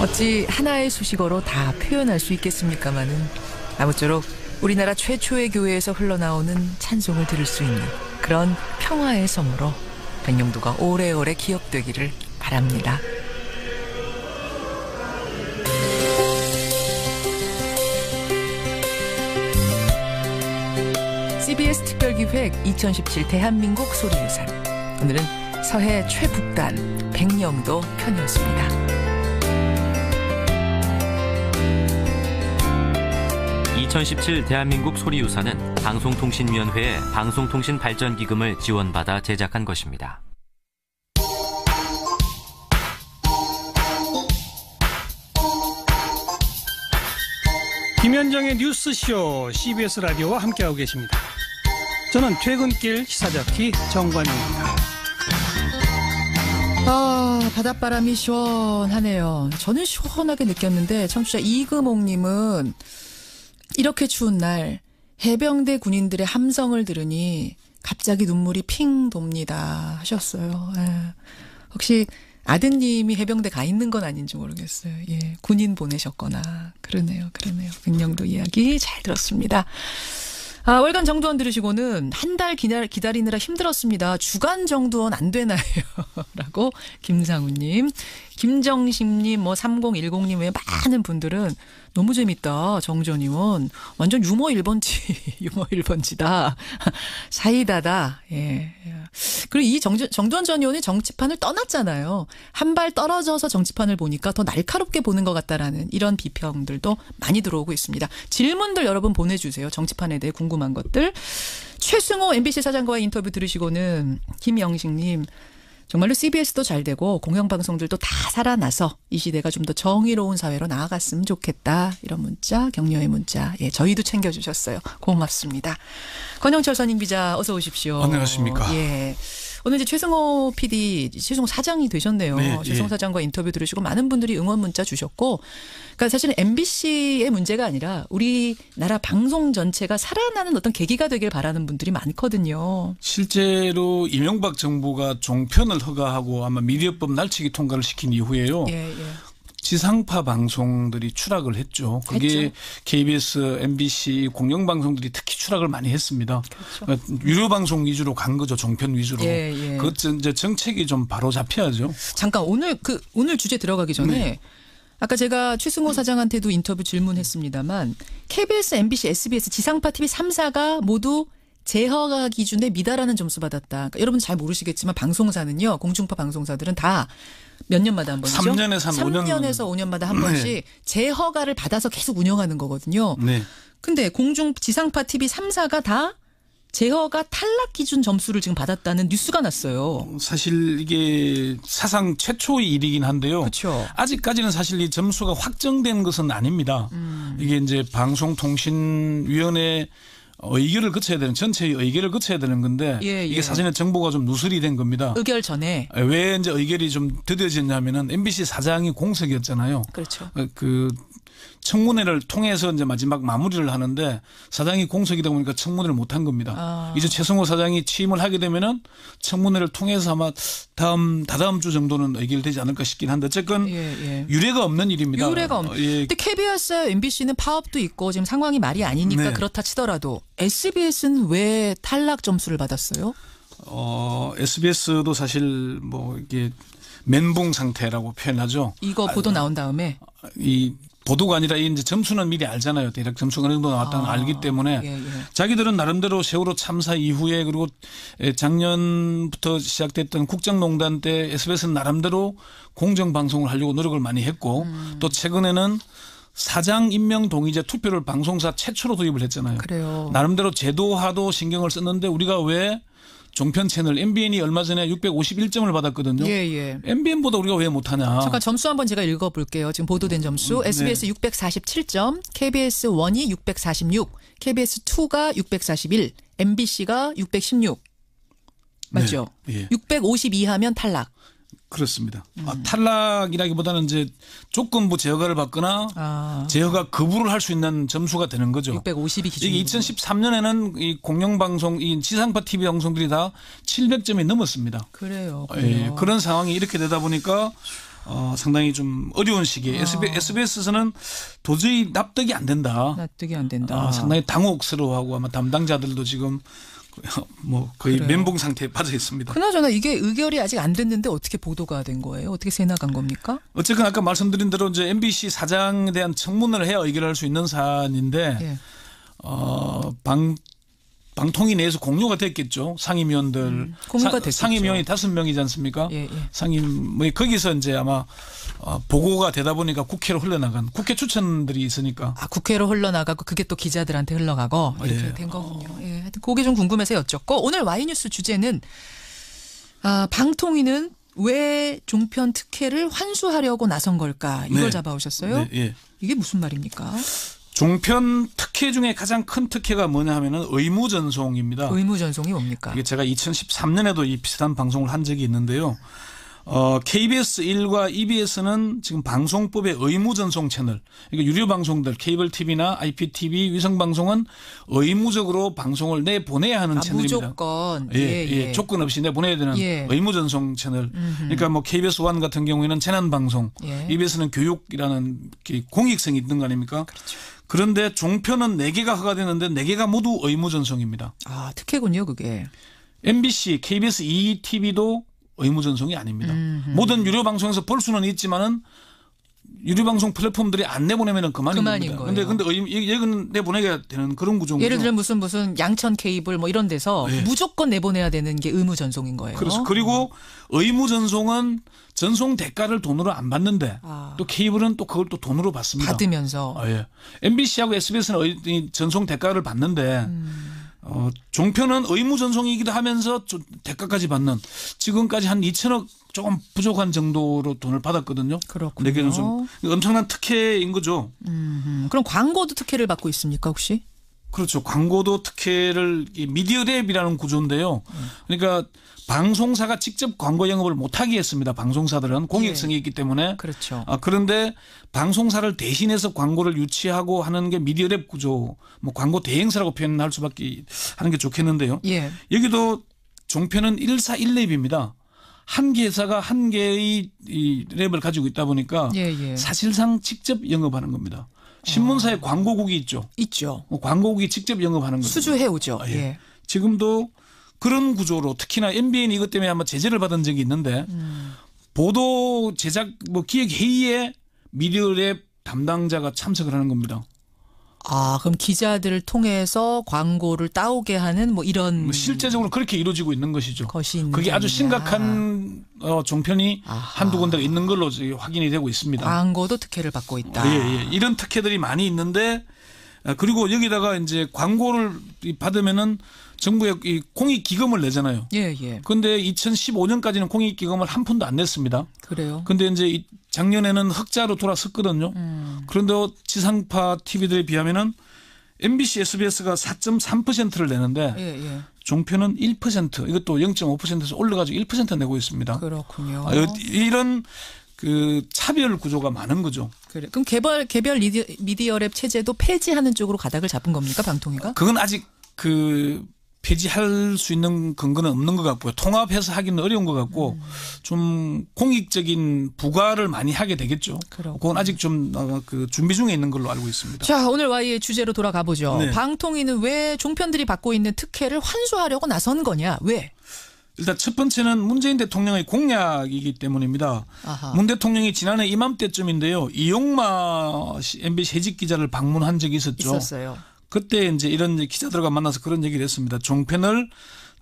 어찌 하나의 수식어로 다 표현할 수 있겠습니까마는 아무쪼록 우리나라 최초의 교회에서 흘러나오는 찬송을 들을 수 있는 그런 평화의 섬으로 백령도가 오래오래 기억되기를 바랍니다. CBS 특별기획 2017 대한민국 소리유산. 오늘은 서해 최북단 백령도 편이었습니다. 2017 대한민국 소리유산은 방송통신위원회의 방송통신발전기금을 지원받아 제작한 것입니다. 김현정의 뉴스쇼 CBS 라디오와 함께하고 계십니다. 저는 퇴근길 시사자키 정관용입니다. 바닷바람이 시원하네요. 저는 시원하게 느꼈는데 청취자 이금옥님은 이렇게 추운 날 해병대 군인들의 함성을 들으니 갑자기 눈물이 핑 돕니다 하셨어요. 혹시 아드님이 해병대 가 있는 건 아닌지 모르겠어요. 예, 군인 보내셨거나 그러네요. 백령도 이야기 잘 들었습니다. 월간 정두원 들으시고는 한 달 기다리느라 힘들었습니다. 주간 정두원 안 되나요? 라고 김상우님, 김정심님, 3010님 외 많은 분들은 너무 재밌다. 정전 의원. 완전 유머 1번지. 유머 1번지다. 사이다다. 예. 그리고 이 정두환 전 의원이 정치판을 떠났잖아요. 한 발 떨어져서 정치판을 보니까 더 날카롭게 보는 것 같다라는 이런 비평들도 많이 들어오고 있습니다. 질문들 여러분 보내주세요. 정치판에 대해 궁금한 것들. 최승호 MBC 사장과의 인터뷰 들으시고는 김영식님. 정말로 CBS도 잘 되고 공영방송들도 다 살아나서 이 시대가 좀 더 정의로운 사회로 나아갔으면 좋겠다. 이런 문자, 격려의 문자. 예, 저희도 챙겨주셨어요. 고맙습니다. 권영철 선임 기자 어서 오십시오. 안녕하십니까. 예. 오늘 이제 최승호 PD, 최승호 사장이 되셨네요. 네, 최승호 사장과 인터뷰 들으시고 많은 분들이 응원 문자 주셨고, 그러니까 사실은 MBC의 문제가 아니라 우리나라 방송 전체가 살아나는 어떤 계기가 되길 바라는 분들이 많거든요. 실제로 이명박 정부가 종편을 허가하고 아마 미디어법 날치기 통과를 시킨 이후에요. 예. 지상파 방송들이 추락을 했죠. 그게 했죠. KBS, MBC, 공영방송들이 특히 추락을 많이 했습니다. 그렇죠. 그러니까 유료 방송 위주로 간 거죠. 종편 위주로. 예. 그것 이제 정책이 좀 바로 잡혀야죠. 잠깐 오늘 주제 들어가기 전에 네. 아까 제가 최승호 사장한테도 인터뷰 질문했습니다만 KBS, MBC, SBS, 지상파 TV 3사가 모두 재허가 기준에 미달하는 점수 받았다. 그러니까 여러분 잘 모르시겠지만 방송사는요. 공중파 방송사들은 다 몇 년마다 한 번이죠? 3년에서 5년마다 한 번씩 네. 재허가를 받아서 계속 운영하는 거거든요. 네. 근데 지상파 TV 3사가 다 재허가 탈락 기준 점수를 지금 받았다는 뉴스가 났어요. 사실 이게 사상 최초의 일이긴 한데요. 그렇죠. 아직까지는 사실 이 점수가 확정된 것은 아닙니다. 이게 이제 방송통신위원회 의결을 거쳐야 되는 전체의 의결을 거쳐야 되는 건데 이게 사실은 정보가 좀 누설이 된 겁니다. 의결 전에 왜 이제 의결이 좀 더뎌졌냐면은 MBC 사장이 공석이었잖아요. 그렇죠. 그 청문회를 통해서 이제 마지막 마무리를 하는데 사장이 공석이다 보니까 청문회를 못한 겁니다. 이제 최승호 사장이 취임을 하게 되면은 청문회를 통해서 아마 다다음 주 정도는 의결되지 않을까 싶긴 한데 어쨌건 유례가 없는 일입니다. 유례가 없는. 근데 KBS, MBC는 파업도 있고 지금 상황이 말이 아니니까 네. 그렇다 치더라도 SBS는 왜 탈락 점수를 받았어요? SBS도 사실 뭐 이게 멘붕 상태라고 표현하죠. 이거 보도 나온 다음에 이 보도가 아니라 이제 점수는 미리 알잖아요. 대략 점수가 어느 정도 나왔다는 걸 알기 때문에 자기들은 나름대로 세월호 참사 이후에 그리고 작년부터 시작됐던 국정농단 때 SBS는 나름대로 공정방송을 하려고 노력을 많이 했고 또 최근에는 사장 임명 동의제 투표를 방송사 최초로 도입을 했잖아요. 그래요. 나름대로 제도화도 신경을 썼는데 우리가 왜 종편 채널 MBN이 얼마 전에 651점을 받았거든요. MBN보다 우리가 왜 못하냐. 잠깐 점수 한번 제가 읽어볼게요. 지금 보도된 점수. SBS 647점, KBS 1이 646, KBS 2가 641, MBC가 616. 맞죠? 네. 652 하면 탈락. 그렇습니다. 탈락이라기보다는 이제 조건부 재허가를 받거나 재허가 거부를 할 수 있는 점수가 되는 거죠. 652 기준. 2013년에는 이 공영방송, 이 지상파 TV 방송들이 다 700점이 넘었습니다. 그래요. 그런 상황이 이렇게 되다 보니까 상당히 좀 어려운 시기에 SBS에서는 도저히 납득이 안 된다. 납득이 안 된다. 상당히 당혹스러워하고 아마 담당자들도 지금 뭐 거의 멘붕 상태에 빠져 있습니다. 그나저나 이게 의결이 아직 안 됐는데 어떻게 보도가 된 거예요? 어떻게 새 나간 겁니까? 어쨌든 아까 말씀드린 대로 이제 MBC 사장에 대한 청문을 해야 의결할 수 있는 사안인데 방통위 내에서 공유가 됐겠죠. 상임위원들. 공유가 됐겠죠. 상임위원이 5명이지 않습니까? 상임 거기서 이제 아마 보고가 되다 보니까 국회로 흘러나간 국회 추천들이 있으니까. 국회로 흘러나가고 그게 또 기자들한테 흘러가고 이렇게 된 거군요. 하여튼 그게 좀 궁금해서 여쭙고 오늘 와이뉴스 주제는 방통위는 왜 종편 특혜를 환수하려고 나선 걸까? 이걸 잡아오셨어요? 이게 무슨 말입니까? 종편 특혜 중에 가장 큰 특혜가 뭐냐 하면은 의무전송입니다. 의무전송이 뭡니까? 이게 제가 2013년에도 이 비슷한 방송을 한 적이 있는데요. KBS 1과 EBS는 지금 방송법의 의무전송 채널, 그러니까 유료 방송들, 케이블 TV나 IPTV, 위성방송은 의무적으로 방송을 내보내야 하는 채널입니다. 무조건. 조건 없이 내보내야 되는 의무전송 채널. 그러니까 뭐 KBS 1 같은 경우에는 재난방송, EBS는 교육이라는 공익성이 있는 거 아닙니까? 그렇죠. 그런데 종편은 4개가 허가되는데 4개가 모두 의무전송입니다. 특혜군요, 그게. MBC, KBS, ETV도 의무전송이 아닙니다. 모든 유료 방송에서 볼 수는 있지만은 유료방송 플랫폼들이 안 내보내면 그만인 겁니다. 거예요. 근데 얘는 내보내야 되는 그런 구조인 예를 거죠. 들면 무슨 양천 케이블 뭐 이런 데서 네. 무조건 내보내야 되는 게 의무 전송인 거예요. 그렇죠. 그리고 의무 전송은 전송 대가를 돈으로 안 받는데 또 케이블은 또 그걸 또 돈으로 받습니다. 받으면서. 예. MBC하고 SBS는 전송 대가를 받는데 종편은 의무 전송이기도 하면서 좀 대가까지 받는 지금까지 한 2천억 조금 부족한 정도로 돈을 받았거든요. 그렇군요. 내게 전송 엄청난 특혜인 거죠. 그럼 광고도 특혜를 받고 있습니까 혹시? 그렇죠. 광고도 특혜를 미디어 랩이라는 구조인데요. 그러니까 방송사가 직접 광고 영업을 못하게 했습니다. 방송사들은 공익성이 있기 때문에. 그렇죠. 그런데 방송사를 대신해서 광고를 유치하고 하는 게 미디어 랩 구조, 뭐 광고 대행사라고 표현할 수밖에 하는 게 좋겠는데요. 예. 여기도 종편은 1사 1랩입니다. 한 개사가 한 개의 이 랩을 가지고 있다 보니까 사실상 직접 영업하는 겁니다. 신문사에 광고국이 있죠. 있죠. 광고국이 직접 영업하는 거죠. 수주해오죠. 예. 지금도 그런 구조로 특히나 MBN 이것 때문에 아마 제재를 받은 적이 있는데 보도 제작 뭐 기획 회의에 미디어랩 담당자가 참석을 하는 겁니다. 그럼 기자들을 통해서 광고를 따오게 하는 뭐 이런 실제적으로 그렇게 이루어지고 있는 것이죠. 것이 그게 아주 심각한 종편이 한두 군데가 있는 걸로 확인이 되고 있습니다. 광고도 특혜를 받고 있다. 예. 이런 특혜들이 많이 있는데 그리고 여기다가 이제 광고를 받으면은 정부에 이 공익기금을 내잖아요. 예. 그런데 2015년까지는 공익기금을 한 푼도 안 냈습니다. 그래요. 그런데 이제 작년에는 흑자로 돌아섰거든요. 그런데 지상파 TV들에 비하면은 MBC, SBS가 4.3%를 내는데 종편은 1%, 이것도 0.5%에서 올라가지고 1% 내고 있습니다. 그렇군요. 이런 그 차별 구조가 많은 거죠. 그래. 그럼 개별 미디어랩 체제도 폐지하는 쪽으로 가닥을 잡은 겁니까, 방통위가? 그건 아직 폐지할 수 있는 근거는 없는 것 같고요. 통합해서 하기는 어려운 것 같고 좀 공익적인 부과를 많이 하게 되겠죠. 그건 아직 좀 준비 중에 있는 걸로 알고 있습니다. 자, 오늘 Y의 주제로 돌아가 보죠. 네. 방통위는 왜 종편들이 받고 있는 특혜를 환수하려고 나선 거냐? 왜? 일단 첫 번째는 문재인 대통령의 공약이기 때문입니다. 문 대통령이 지난해 이맘때쯤인데요. 이용마 MBC 해직 기자를 방문한 적이 있었어요. 그때 이제 이런 기자들과 만나서 그런 얘기를 했습니다. 종편을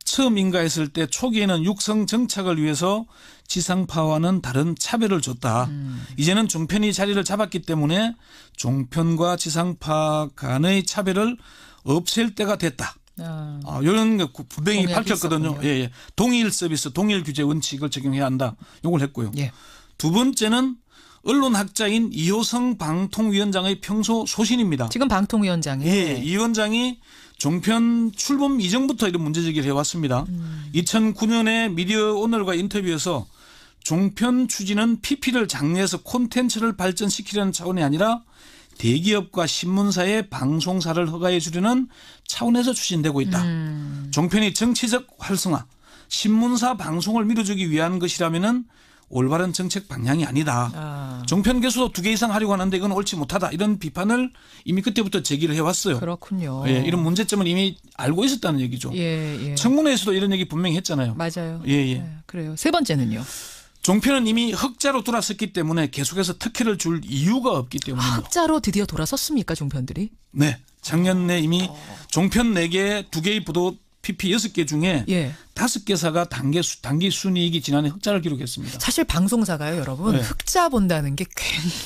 처음 인가했을 때 초기에는 육성 정착을 위해서 지상파와는 다른 차별을 줬다. 이제는 종편이 자리를 잡았기 때문에 종편과 지상파 간의 차별을 없앨 때가 됐다. 이런 거 분명히 밝혔거든요. 예. 동일 서비스, 동일 규제 원칙을 적용해야 한다. 이걸 했고요. 두 번째는 언론학자인 이호성 방통위원장의 평소 소신입니다. 지금 방통위원장이. 이 위원장이 종편 출범 이전부터 이런 문제제기를 해왔습니다. 2009년에 미디어 오늘과 인터뷰에서 종편 추진은 PP를 장려해서 콘텐츠를 발전시키려는 차원이 아니라 대기업과 신문사의 방송사를 허가해 주려는 차원에서 추진되고 있다. 종편이 정치적 활성화, 신문사 방송을 밀어주기 위한 것이라면은 올바른 정책 방향이 아니다. 종편 개수도 2개 이상 하려고 하는데 이건 옳지 못하다. 이런 비판을 이미 그때부터 제기를 해왔어요. 그렇군요. 이런 문제점을 이미 알고 있었다는 얘기죠. 청문회에서도 이런 얘기 분명히 했잖아요. 맞아요. 그래요. 세 번째는요. 종편은 이미 흑자로 돌아섰기 때문에 계속해서 특혜를 줄 이유가 없기 때문입니다. 흑자로 드디어 돌아섰습니까, 종편들이? 네. 작년에 이미 종편 4개, 2개의 보도 PP 6개 중에 5개사가 단기 순이익이 지난해 흑자를 기록했습니다. 사실 방송사가요, 여러분. 흑자 본다는 게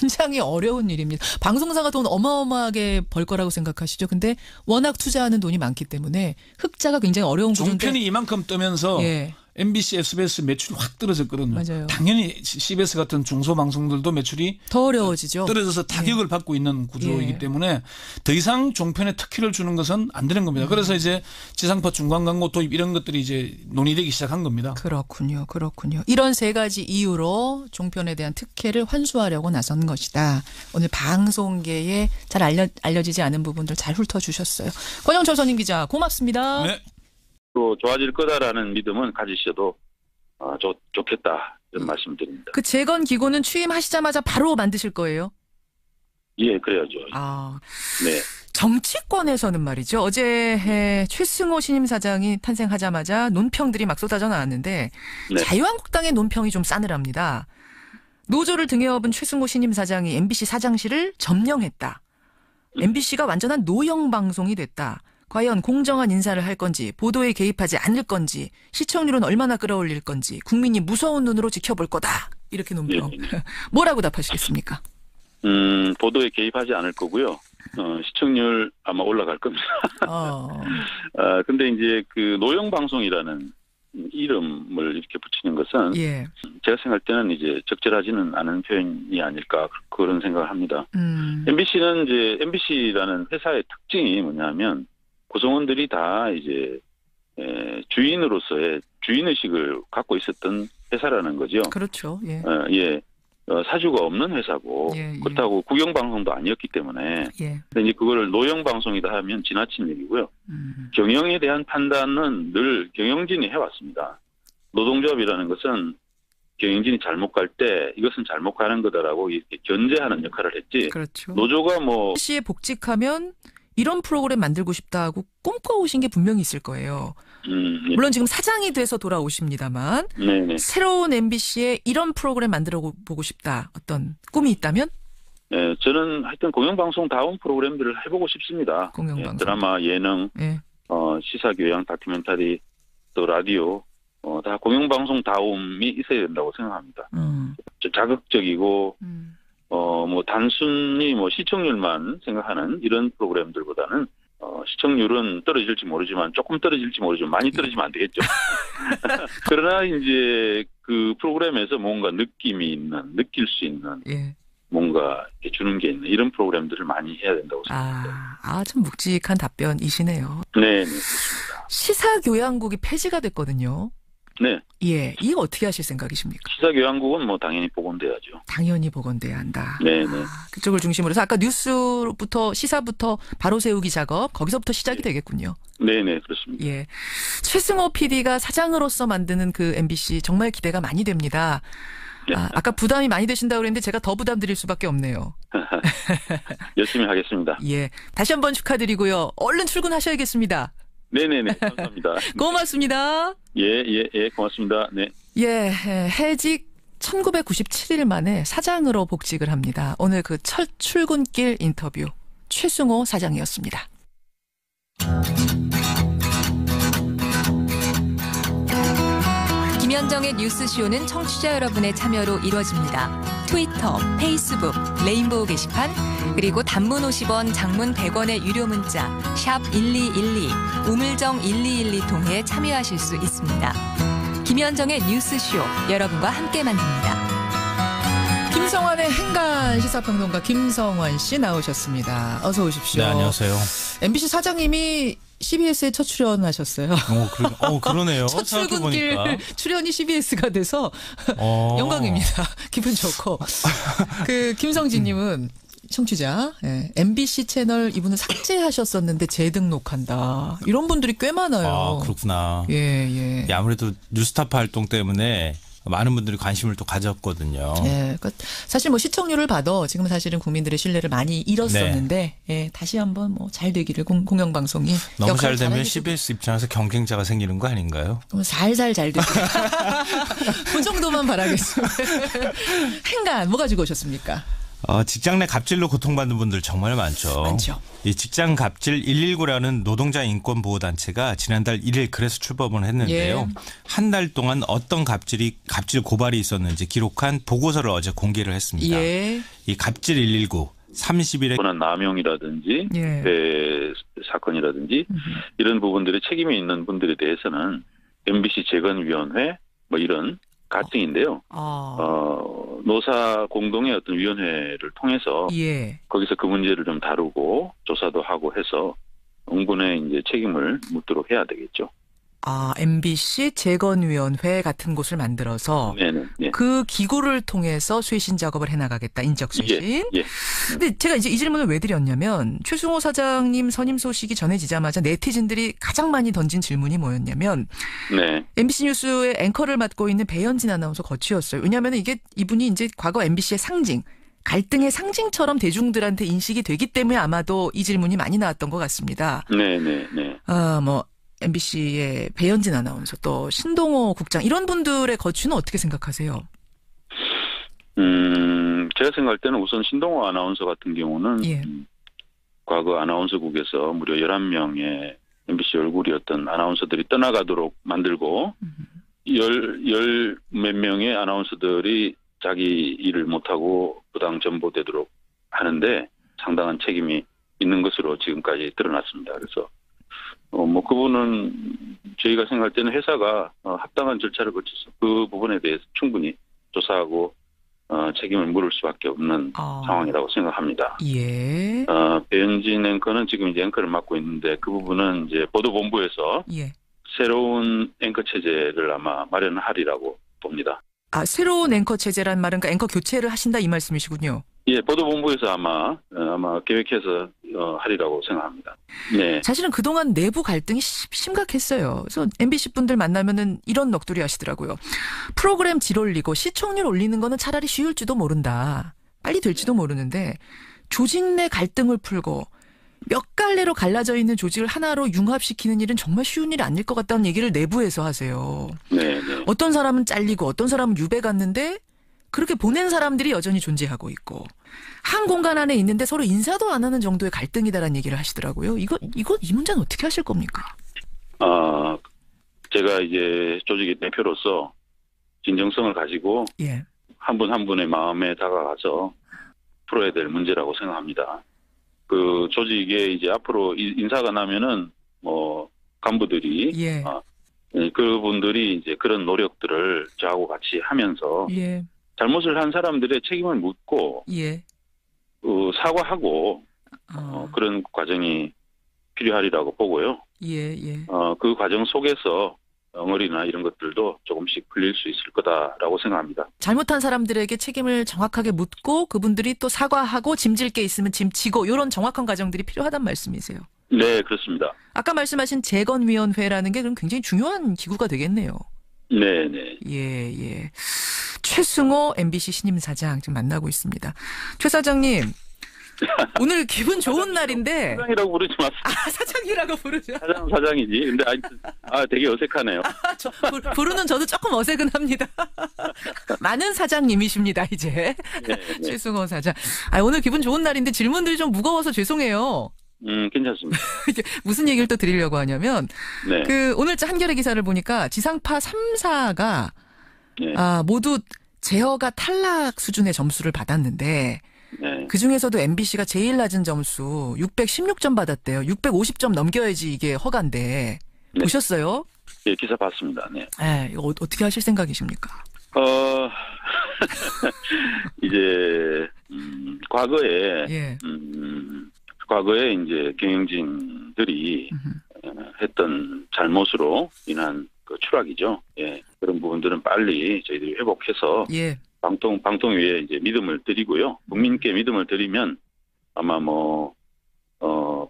굉장히 어려운 일입니다. 방송사가 돈 어마어마하게 벌 거라고 생각하시죠. 근데 워낙 투자하는 돈이 많기 때문에 흑자가 굉장히 어려운 구조인데. 종편이 이만큼 뜨면서 MBC, SBS 매출이 확 떨어졌거든요. 맞아요. 당연히 CBS 같은 중소방송들도 매출이 더 어려워지죠. 떨어져서 타격을 받고 있는 구조이기 때문에 더 이상 종편에 특혜를 주는 것은 안 되는 겁니다. 그래서 이제 지상파 중간 광고 도입 이런 것들이 이제 논의되기 시작한 겁니다. 그렇군요. 이런 세 가지 이유로 종편에 대한 특혜를 환수하려고 나선 것이다. 오늘 방송계에 잘 알려지지 않은 부분들 잘 훑어주셨어요. 권영철 선임 기자 고맙습니다. 네. 또 좋아질 거다라는 믿음은 가지셔도 좋겠다 이런 말씀드립니다. 그 재건 기구는 취임하시자마자 바로 만드실 거예요? 예, 그래야죠. 네. 정치권에서는 말이죠. 어제 최승호 신임 사장이 탄생하자마자 논평들이 막 쏟아져 나왔는데 자유한국당의 논평이 좀 싸늘합니다. 노조를 등에 업은 최승호 신임 사장이 MBC 사장실을 점령했다. MBC가 완전한 노영 방송이 됐다. 과연 공정한 인사를 할 건지, 보도에 개입하지 않을 건지, 시청률은 얼마나 끌어올릴 건지, 국민이 무서운 눈으로 지켜볼 거다. 이렇게 논평. 뭐라고 답하시겠습니까? 보도에 개입하지 않을 거고요. 시청률 아마 올라갈 겁니다. 근데 이제 그 노영 방송이라는 이름을 이렇게 붙이는 것은 제가 생각할 때는 이제 적절하지는 않은 표현이 아닐까 그런 생각을 합니다. MBC는 이제 MBC라는 회사의 특징이 뭐냐면 구성원들이 다 이제 주인으로서의 주인의식을 갖고 있었던 회사라는 거죠. 그렇죠. 사주가 없는 회사고 그렇다고 국영방송도 아니었기 때문에 근데 이제 그거를 노영방송이다 하면 지나친 얘기고요. 경영에 대한 판단은 늘 경영진이 해왔습니다. 노동조합이라는 것은 경영진이 잘못 갈 때 이것은 잘못 가는 거다라고 이렇게 견제하는 역할을 했지. 그렇죠. 노조가 뭐 MBC에 복직하면 이런 프로그램 만들고 싶다 하고 꿈꿔오신 게 분명히 있을 거예요. 물론 지금 사장이 돼서 돌아오십니다만 새로운 MBC에 이런 프로그램 만들어 보고 싶다. 어떤 꿈이 있다면? 네, 저는 하여튼 공영방송다운 프로그램들을 해보고 싶습니다. 공영방송. 드라마, 예능, 시사교양, 다큐멘터리, 또 라디오 다 공영방송다움이 있어야 된다고 생각합니다. 자극적이고 뭐 단순히 뭐 시청률만 생각하는 이런 프로그램들보다는 시청률은 떨어질지 모르지만 조금 떨어질지 모르지만 많이 떨어지면 안 되겠죠. 그러나 이제 그 프로그램에서 뭔가 느낌이 있는, 느낄 수 있는 뭔가 주는 게 있는 이런 프로그램들을 많이 해야 된다고 생각합니다. 좀 묵직한 답변이시네요. 네, 그렇습니다. 시사교양국이 폐지가 됐거든요. 네. 이거 어떻게 하실 생각이십니까? 시사교양국은 뭐 당연히 복원돼야죠. 당연히 복원돼야 한다. 네. 그쪽을 중심으로 해서 아까 뉴스부터 시사부터 바로 세우기 작업 거기서부터 시작이 되겠군요. 네, 그렇습니다. 최승호 PD가 사장으로서 만드는 그 MBC 정말 기대가 많이 됩니다. 아까 부담이 많이 되신다고 그랬는데 제가 더 부담 드릴 수밖에 없네요. 열심히 하겠습니다. 다시 한번 축하드리고요. 얼른 출근하셔야겠습니다. 네네네. 감사합니다. 고맙습니다. 고맙습니다. 네. 해직 1997일 만에 사장으로 복직을 합니다. 오늘 그 첫 출근길 인터뷰 최승호 사장이었습니다. 김현정의 뉴스쇼는 청취자 여러분의 참여로 이루어집니다. 트위터, 페이스북, 레인보우 게시판, 그리고 단문 50원, 장문 100원의 유료 문자 샵 1212, 우물정 1212 통해 참여하실 수 있습니다. 김현정의 뉴스쇼, 여러분과 함께 만듭니다. 김성환의 행간 시사평론가 김성환 씨 나오셨습니다. 어서 오십시오. 네, 안녕하세요. MBC 사장님이 CBS에 첫 출연하셨어요. 그러네요. 첫 출근길 출연이 CBS가 돼서 영광입니다. 기분 좋고. 김성진님은 청취자, MBC 채널 이분은 삭제하셨었는데 재등록한다. 이런 분들이 꽤 많아요. 그렇구나. 아무래도 뉴스타파 활동 때문에 많은 분들이 관심을 또 가졌거든요. 그러니까 사실 뭐 시청률을 봐도 지금 사실은 국민들의 신뢰를 많이 잃었었는데 다시 한번 뭐 잘 되기를 공영방송이 너무 잘 되면 CBS 입장에서 경쟁자가 생기는 거 아닌가요? 그럼 살살 잘 되고 그 정도만 바라겠습니다. 행간 뭐 가지고 오셨습니까? 직장 내 갑질로 고통받는 분들 정말 많죠. 이 직장 갑질 119라는 노동자 인권 보호 단체가 지난달 1일 글에서 출범을 했는데요. 한 달 동안 어떤 갑질 고발이 있었는지 기록한 보고서를 어제 공개를 했습니다. 이 갑질 119 30일에 권한 남용이라든지 사건이라든지 이런 부분들에 책임이 있는 분들에 대해서는 MBC 재건위원회 뭐 이런 가칭인데요. 노사 공동의 어떤 위원회를 통해서 거기서 그 문제를 좀 다루고 조사도 하고 해서 응분의 이제 책임을 묻도록 해야 되겠죠. MBC 재건위원회 같은 곳을 만들어서 그 기구를 통해서 쇄신 작업을 해나가겠다. 인적 쇄신. 근데 제가 이제 이 질문을 왜 드렸냐면 최승호 사장님 선임 소식이 전해지자마자 네티즌들이 가장 많이 던진 질문이 뭐였냐면 MBC 뉴스의 앵커를 맡고 있는 배현진 아나운서 거치였어요. 왜냐하면 이분이 이제 과거 MBC의 상징. 갈등의 상징처럼 대중들한테 인식이 되기 때문에 아마도 이 질문이 많이 나왔던 것 같습니다. MBC의 배현진 아나운서 또 신동호 국장 이런 분들의 거취는 어떻게 생각하세요? 제가 생각할 때는 우선 신동호 아나운서 같은 경우는 예. 과거 아나운서국에서 무려 11명의 MBC 얼굴이었던 아나운서들이 떠나가도록 만들고 열 몇 명의 아나운서들이 자기 일을 못하고 부당 전보되도록 하는데 상당한 책임이 있는 것으로 지금까지 드러났습니다. 그래서 뭐 그분은 저희가 생각할 때는 회사가 합당한 절차를 거쳐서 그 부분에 대해서 충분히 조사하고 책임을 물을 수밖에 없는 상황이라고 생각합니다. 예. 배현진 앵커는 지금 이제 앵커를 맡고 있는데 그 부분은 이제 보도본부에서 예. 새로운 앵커 체제를 아마 마련하리라고 봅니다. 새로운 앵커 체제란 말은 그러니까 앵커 교체를 하신다 이 말씀이시군요. 예, 보도본부에서 아마 계획해서 하리라고 생각합니다. 네. 사실은 그동안 내부 갈등이 심각했어요. 그래서 MBC 분들 만나면은 이런 넋두리 하시더라고요. 프로그램 질 올리고 시청률 올리는 거는 차라리 쉬울지도 모른다. 빨리 될지도 모르는데 조직 내 갈등을 풀고 몇 갈래로 갈라져 있는 조직을 하나로 융합시키는 일은 정말 쉬운 일이 아닐 것 같다는 얘기를 내부에서 하세요. 네, 네. 어떤 사람은 잘리고 어떤 사람은 유배 갔는데 그렇게 보낸 사람들이 여전히 존재하고 있고 한 공간 안에 있는데 서로 인사도 안 하는 정도의 갈등이다라는 얘기를 하시더라고요. 이 문제는 어떻게 하실 겁니까? 제가 이제 조직의 대표로서 진정성을 가지고 예. 한 분 한 분의 마음에 다가가서 풀어야 될 문제라고 생각합니다. 그 조직에 이제 앞으로 인사가 나면은 뭐 간부들이 예. 그분들이 이제 그런 노력들을 저하고 같이 하면서 예. 잘못을 한 사람들의 책임을 묻고 예. 사과하고 그런 과정이 필요하리라고 보고요. 예, 예. 그 과정 속에서 엉어리나 이런 것들도 조금씩 풀릴 수 있을 거다라고 생각합니다. 잘못한 사람들에게 책임을 정확하게 묻고 그분들이 또 사과하고 짐질 게 있으면 짐지고 이런 정확한 과정들이 필요하단 말씀이세요. 네, 그렇습니다. 아까 말씀하신 재건위원회라는 게 그럼 굉장히 중요한 기구가 되겠네요. 네, 네. 예, 예. 최승호 MBC 신임 사장 지금 만나고 있습니다. 최 사장님. 오늘 기분 좋은 날인데. 사장이라고 부르지 마세요. 사장이라고 부르죠. 사장이지. 근데 되게 어색하네요. 부르는 저도 조금 어색은 합니다. 많은 사장님이십니다, 이제. 네, 네. 최승호 사장. 오늘 기분 좋은 날인데 질문들이 좀 무거워서 죄송해요. 괜찮습니다. 무슨 얘기를 또 드리려고 하냐면, 네. 오늘 한겨레 기사를 보니까 지상파 3사가 네. 모두 제어가 탈락 수준의 점수를 받았는데, 네. 그중에서도 MBC가 제일 낮은 점수 616점 받았대요. 650점 넘겨야지 이게 허가인데. 네. 보셨어요? 네, 기사 봤습니다. 네. 이거 어떻게 하실 생각이십니까? 이제 과거에 예. 과거에 이제 경영진들이 했던 잘못으로 인한 그 추락이죠. 예. 그런 부분들은 빨리 저희들이 회복해서 예. 방통위에 이제 믿음을 드리고요. 국민께 믿음을 드리면 아마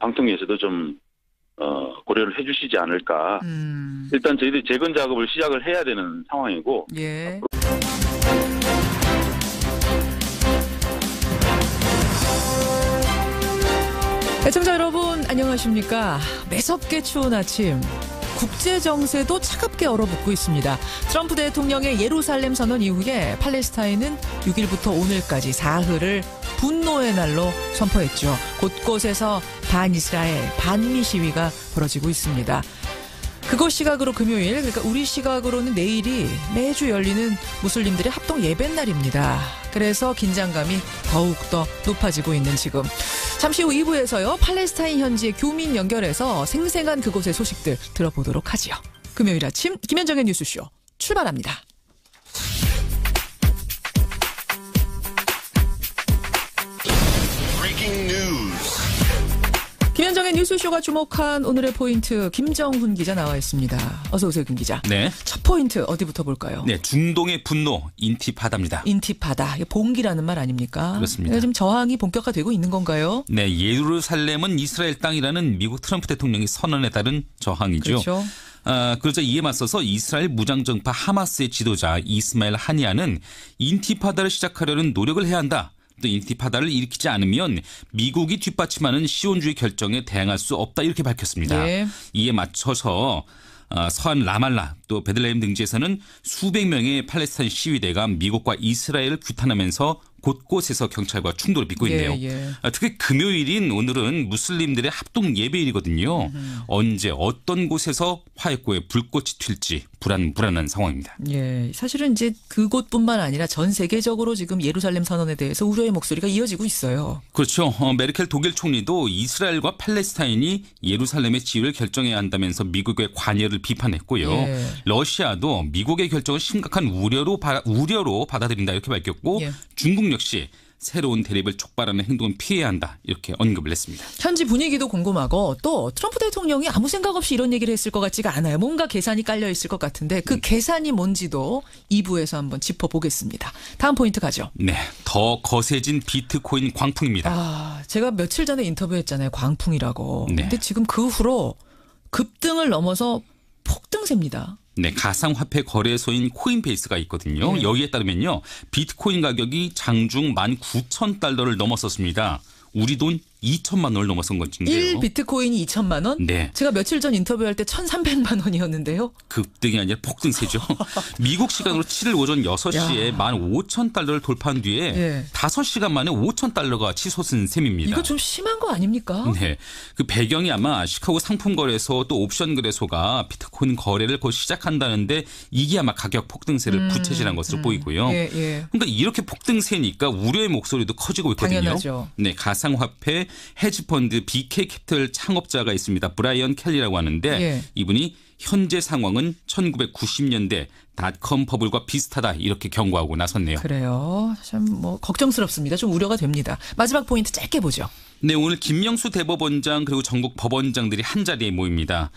방통위에서도 좀 고려를 해주시지 않을까. 일단 저희들이 재건 작업을 시작을 해야 되는 상황이고. 예. 애청자 여러분 안녕하십니까. 매섭게 추운 아침. 국제 정세도 차갑게 얼어붙고 있습니다. 트럼프 대통령의 예루살렘 선언 이후에 팔레스타인은 6일부터 오늘까지 사흘을 분노의 날로 선포했죠. 곳곳에서 반이스라엘, 반미 시위가 벌어지고 있습니다. 그곳 시각으로 금요일, 그러니까 우리 시각으로는 내일이 매주 열리는 무슬림들의 합동 예배날입니다. 그래서 긴장감이 더욱더 높아지고 있는 지금. 잠시 후 2부에서요. 팔레스타인 현지의 교민 연결해서 생생한 그곳의 소식들 들어보도록 하지요. 금요일 아침 김현정의 뉴스쇼 출발합니다. 김현정의 뉴스쇼가 주목한 오늘의 포인트 김정훈 기자 나와 있습니다. 어서 오세요, 김 기자. 네. 첫 포인트 어디부터 볼까요? 네, 중동의 분노 인티파다입니다. 인티파다. 봉기라는 말 아닙니까? 그렇습니다. 지금 저항이 본격화되고 있는 건가요? 네, 예루살렘은 이스라엘 땅이라는 미국 트럼프 대통령의 선언에 따른 저항이죠. 그렇죠. 그러자 이에 맞서서 이스라엘 무장정파 하마스의 지도자 이스마엘 하니아는 인티파다를 시작하려는 노력을 해야 한다. 또 인티파다를 일으키지 않으면 미국이 뒷받침하는 시온주의 결정에 대항할 수 없다 이렇게 밝혔습니다. 네. 이에 맞춰서 서한 라말라 또 베들레헴 등지에서는 수백 명의 팔레스타인 시위대가 미국과 이스라엘을 규탄하면서 곳곳에서 경찰과 충돌을 빚고 있네요. 특히 금요일인 오늘은 무슬림들의 합동 예배일이거든요. 언제 어떤 곳에서 화약고에 불꽃이 튈지 불안한 상황입니다. 예, 사실은 이제 그곳뿐만 아니라 전 세계적으로 지금 예루살렘 선언에 대해서 우려의 목소리가 이어지고 있어요. 그렇죠. 메르켈 독일 총리도 이스라엘과 팔레스타인이 예루살렘의 지위를 결정해야 한다면서 미국의 관여를 비판했고요. 러시아도 미국의 결정을 심각한 우려로 받아들인다 이렇게 밝혔고 중국 역시 새로운 대립을 촉발하는 행동은 피해야 한다 이렇게 언급을 했습니다. 현지 분위기도 궁금하고 또 트럼프 대통령이 아무 생각 없이 이런 얘기를 했을 것 같지가 않아요. 뭔가 계산이 깔려 있을 것 같은데 그 계산이 뭔지도 2부에서 한번 짚어보겠습니다. 다음 포인트 가죠. 네, 더 거세진 비트코인 광풍입니다. 제가 며칠 전에 인터뷰했잖아요. 광풍이라고. 근데 지금 그 후로 급등을 넘어서 폭등세입니다. 네, 가상화폐 거래소인 코인베이스가 있거든요. 여기에 따르면요. 비트코인 가격이 장중 19,000달러를 넘었었습니다. 우리 돈 2천만 원을 넘어선 건데요. 1비트코인이 2천만 원? 네. 제가 며칠 전 인터뷰할 때 1,300만 원이었는데요. 급등이 아니라 폭등세죠. 미국 시간으로 7일 오전 6시에 15,000달러를 돌파한 뒤에 5시간 만에 5,000달러가 치솟은 셈입니다. 이거 좀 심한 거 아닙니까? 네. 그 배경이 아마 시카고 상품거래소 또 옵션거래소가 비트코인 거래를 곧 시작한다는데 이게 아마 가격 폭등세를 부채질한 것으로 보이고요. 그러니까 이렇게 폭등세니까 우려의 목소리도 커지고 있거든요. 당연하죠. 네, 가상화폐 헤지펀드 BK 캐피털 창업자가 있습니다. 브라이언 켈리라고 하는데 이분이 현재 상황은 1990년대 닷컴 버블과 비슷하다 이렇게 경고하고 나섰네요. 그래요. 참 뭐 걱정스럽습니다. 좀 우려가 됩니다. 마지막 포인트 짧게 보죠. 네, 오늘 김명수 대법원장 그리고 전국 법원장들이 한 자리에 모입니다.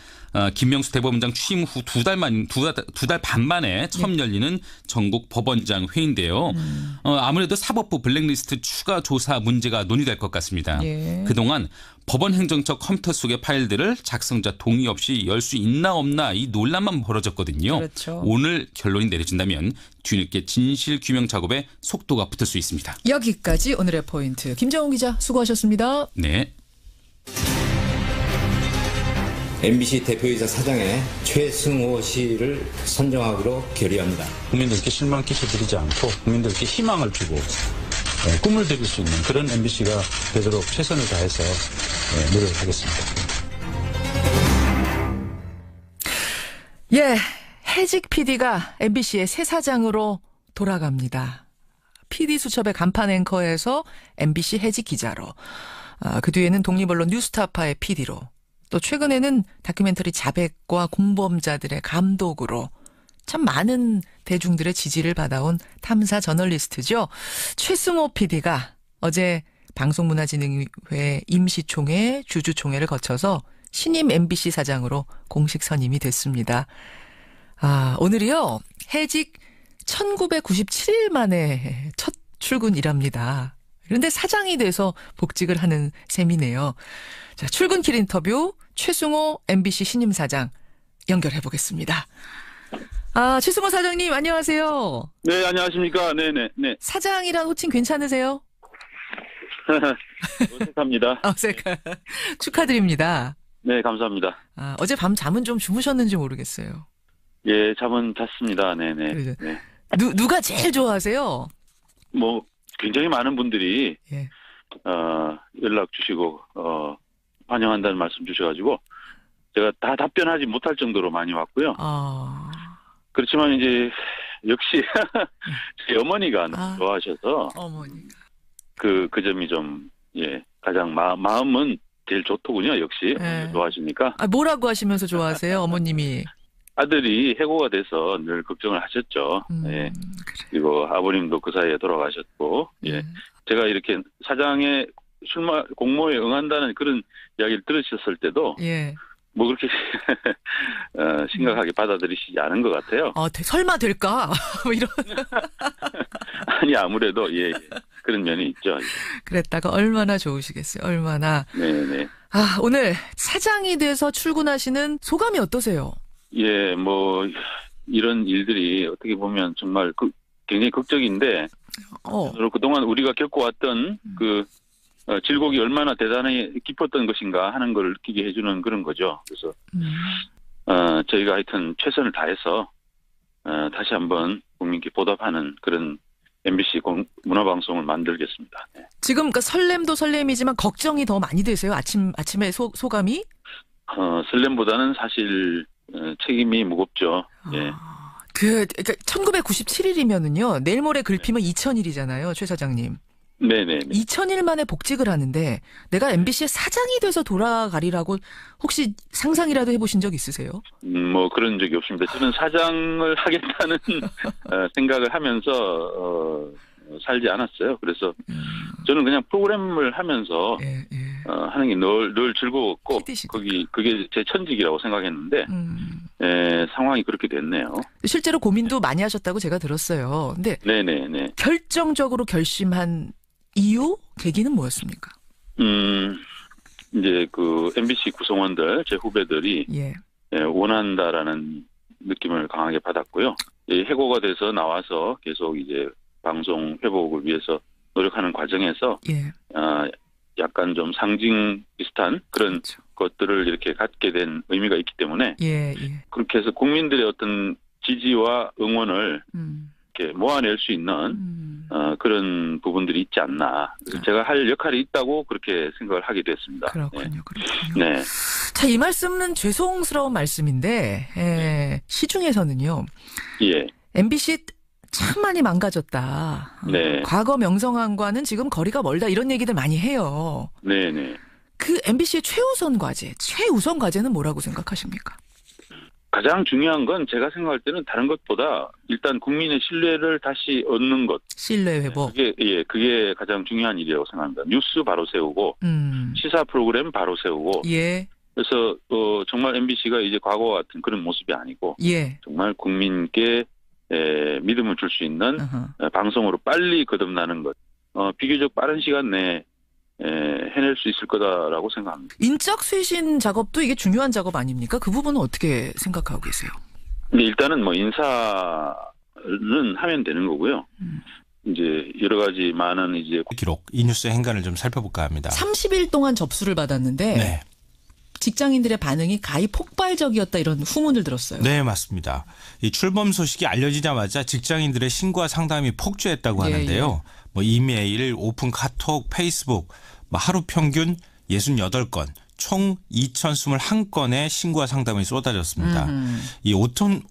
김명수 대법원장 취임 후 두 달 반 만에 처음 열리는 전국 법원장 회의인데요. 아무래도 사법부 블랙리스트 추가 조사 문제가 논의될 것 같습니다. 그동안 법원 행정처 컴퓨터 속의 파일들을 작성자 동의 없이 열 수 있나 없나 이 논란만 벌어졌거든요. 그렇죠. 오늘 결론이 내려진다면 뒤늦게 진실 규명 작업에 속도가 붙을 수 있습니다. 여기까지 오늘의 포인트. 김정훈 기자 수고하셨습니다. 네. MBC 대표이사 사장의 최승호 씨를 선정하기로 결의합니다. 국민들께 실망 끼쳐드리지 않고 국민들께 희망을 주고 꿈을 드릴 수 있는 그런 MBC가 되도록 최선을 다해서 노력하겠습니다. 해직 PD가 MBC의 새 사장으로 돌아갑니다. PD 수첩의 간판 앵커에서 MBC 해직 기자로, 그 뒤에는 독립언론 뉴스타파의 PD로, 또 최근에는 다큐멘터리 자백과 공범자들의 감독으로 참 많은 대중들의 지지를 받아온 탐사 저널리스트죠. 최승호 PD가 어제 방송문화진흥회 임시총회, 주주총회를 거쳐서 신임 MBC 사장으로 공식 선임이 됐습니다. 오늘이요. 해직 1997일 만에 첫 출근이랍니다. 그런데 사장이 돼서 복직을 하는 셈이네요. 자, 출근길 인터뷰 최승호 MBC 신임 사장 연결해 보겠습니다. 최승호 사장님 안녕하세요. 네, 안녕하십니까. 네네. 사장이란 호칭 괜찮으세요? 어색합니다. 축하드립니다. 네, 감사합니다. 어제 밤 잠은 좀 주무셨는지 모르겠어요. 예, 잠은 잤습니다. 네네. 네. 누가 제일 좋아하세요? 뭐 굉장히 많은 분들이 연락 주시고 환영한다는 말씀 주셔가지고 제가 다 답변하지 못할 정도로 많이 왔고요. 그렇지만 이제 역시 제 어머니가 너무 좋아하셔서 어머니가 그 점이 좀 가장 마음은 제일 좋더군요. 역시 좋아하시니까. 뭐라고 하시면서 좋아하세요, 어머님이? 아들이 해고가 돼서 늘 걱정을 하셨죠. 그리고 아버님도 그 사이에 돌아가셨고, 제가 이렇게 사장의 공모에 응한다는 그런 이야기를 들으셨을 때도, 뭐 그렇게 심각하게 받아들이시지 않은 것 같아요. 설마 될까? 뭐 이런. 아니, 아무래도 그런 면이 있죠. 그랬다가 얼마나 좋으시겠어요. 얼마나. 네네. 오늘 사장이 돼서 출근하시는 소감이 어떠세요? 뭐 이런 일들이 어떻게 보면 정말 굉장히 극적인데 그동안 우리가 겪어왔던 그 질곡이 얼마나 대단히 깊었던 것인가 하는 걸 느끼게 해주는 그런 거죠. 그래서 저희가 하여튼 최선을 다해서 다시 한번 국민께 보답하는 그런 MBC 문화방송을 만들겠습니다. 네. 지금 그러니까 설렘도 설렘이지만 걱정이 더 많이 되세요? 아침에 소감이? 설렘보다는 사실 책임이 무겁죠. 예. 그러니까 1997일이면은요. 내일 모레 글피면 2000일이잖아요, 최 사장님. 네네. 2000일 만에 복직을 하는데 내가 MBC의 사장이 돼서 돌아가리라고 혹시 상상이라도 해보신 적 있으세요? 뭐 그런 적이 없습니다. 저는 사장을 하겠다는 생각을 하면서 살지 않았어요. 그래서 저는 그냥 프로그램을 하면서 하는 게 늘 즐거웠고 그게 제 천직이라고 생각했는데 상황이 그렇게 됐네요. 실제로 고민도 많이 하셨다고 제가 들었어요. 근데 네네네. 결정적으로 결심한 이유 계기는 뭐였습니까? 이제 그 MBC 구성원들 제 후배들이 원한다라는 느낌을 강하게 받았고요. 해고가 돼서 나와서 계속 이제 방송 회복을 위해서 노력하는 과정에서 약간 좀 상징 비슷한 그런 것들을 이렇게 갖게 된 의미가 있기 때문에 그렇게 해서 국민들의 어떤 지지와 응원을 이렇게 모아낼 수 있는 그런 부분들이 있지 않나. 그래서 제가 할 역할이 있다고 그렇게 생각을 하게 됐습니다. 그렇군요. 네. 자, 이 말씀은 죄송스러운 말씀인데 시중에서는요. MBC 참 많이 망가졌다. 네. 과거 명성황과는 지금 거리가 멀다 이런 얘기들 많이 해요. 네네. 그 MBC의 최우선 과제는 뭐라고 생각하십니까? 가장 중요한 건 제가 생각할 때는 다른 것보다 일단 국민의 신뢰를 다시 얻는 것. 신뢰 회복. 그게 가장 중요한 일이라고 생각합니다. 뉴스 바로 세우고 시사 프로그램 바로 세우고. 그래서 정말 MBC가 이제 과거와 같은 그런 모습이 아니고 정말 국민께 믿음을 줄 수 있는 방송으로 빨리 거듭나는 것. 비교적 빠른 시간 내에 해낼 수 있을 거다라고 생각합니다. 인적 쇄신 작업도 이게 중요한 작업 아닙니까? 그 부분은 어떻게 생각하고 계세요? 근데 일단은 뭐 인사는 하면 되는 거고요. 이제 여러 가지 많은 이제 기록 이 뉴스의 행간을 좀 살펴볼까 합니다. 30일 동안 접수를 받았는데 직장인들의 반응이 가히 폭발적이었다 이런 후문을 들었어요. 네, 맞습니다. 이 출범 소식이 알려지자마자 직장인들의 신고와 상담이 폭주했다고 하는데요. 뭐 이메일, 오픈 카톡, 페이스북 하루 평균 68건, 총 2,021건의 신고와 상담이 쏟아졌습니다. 이 오픈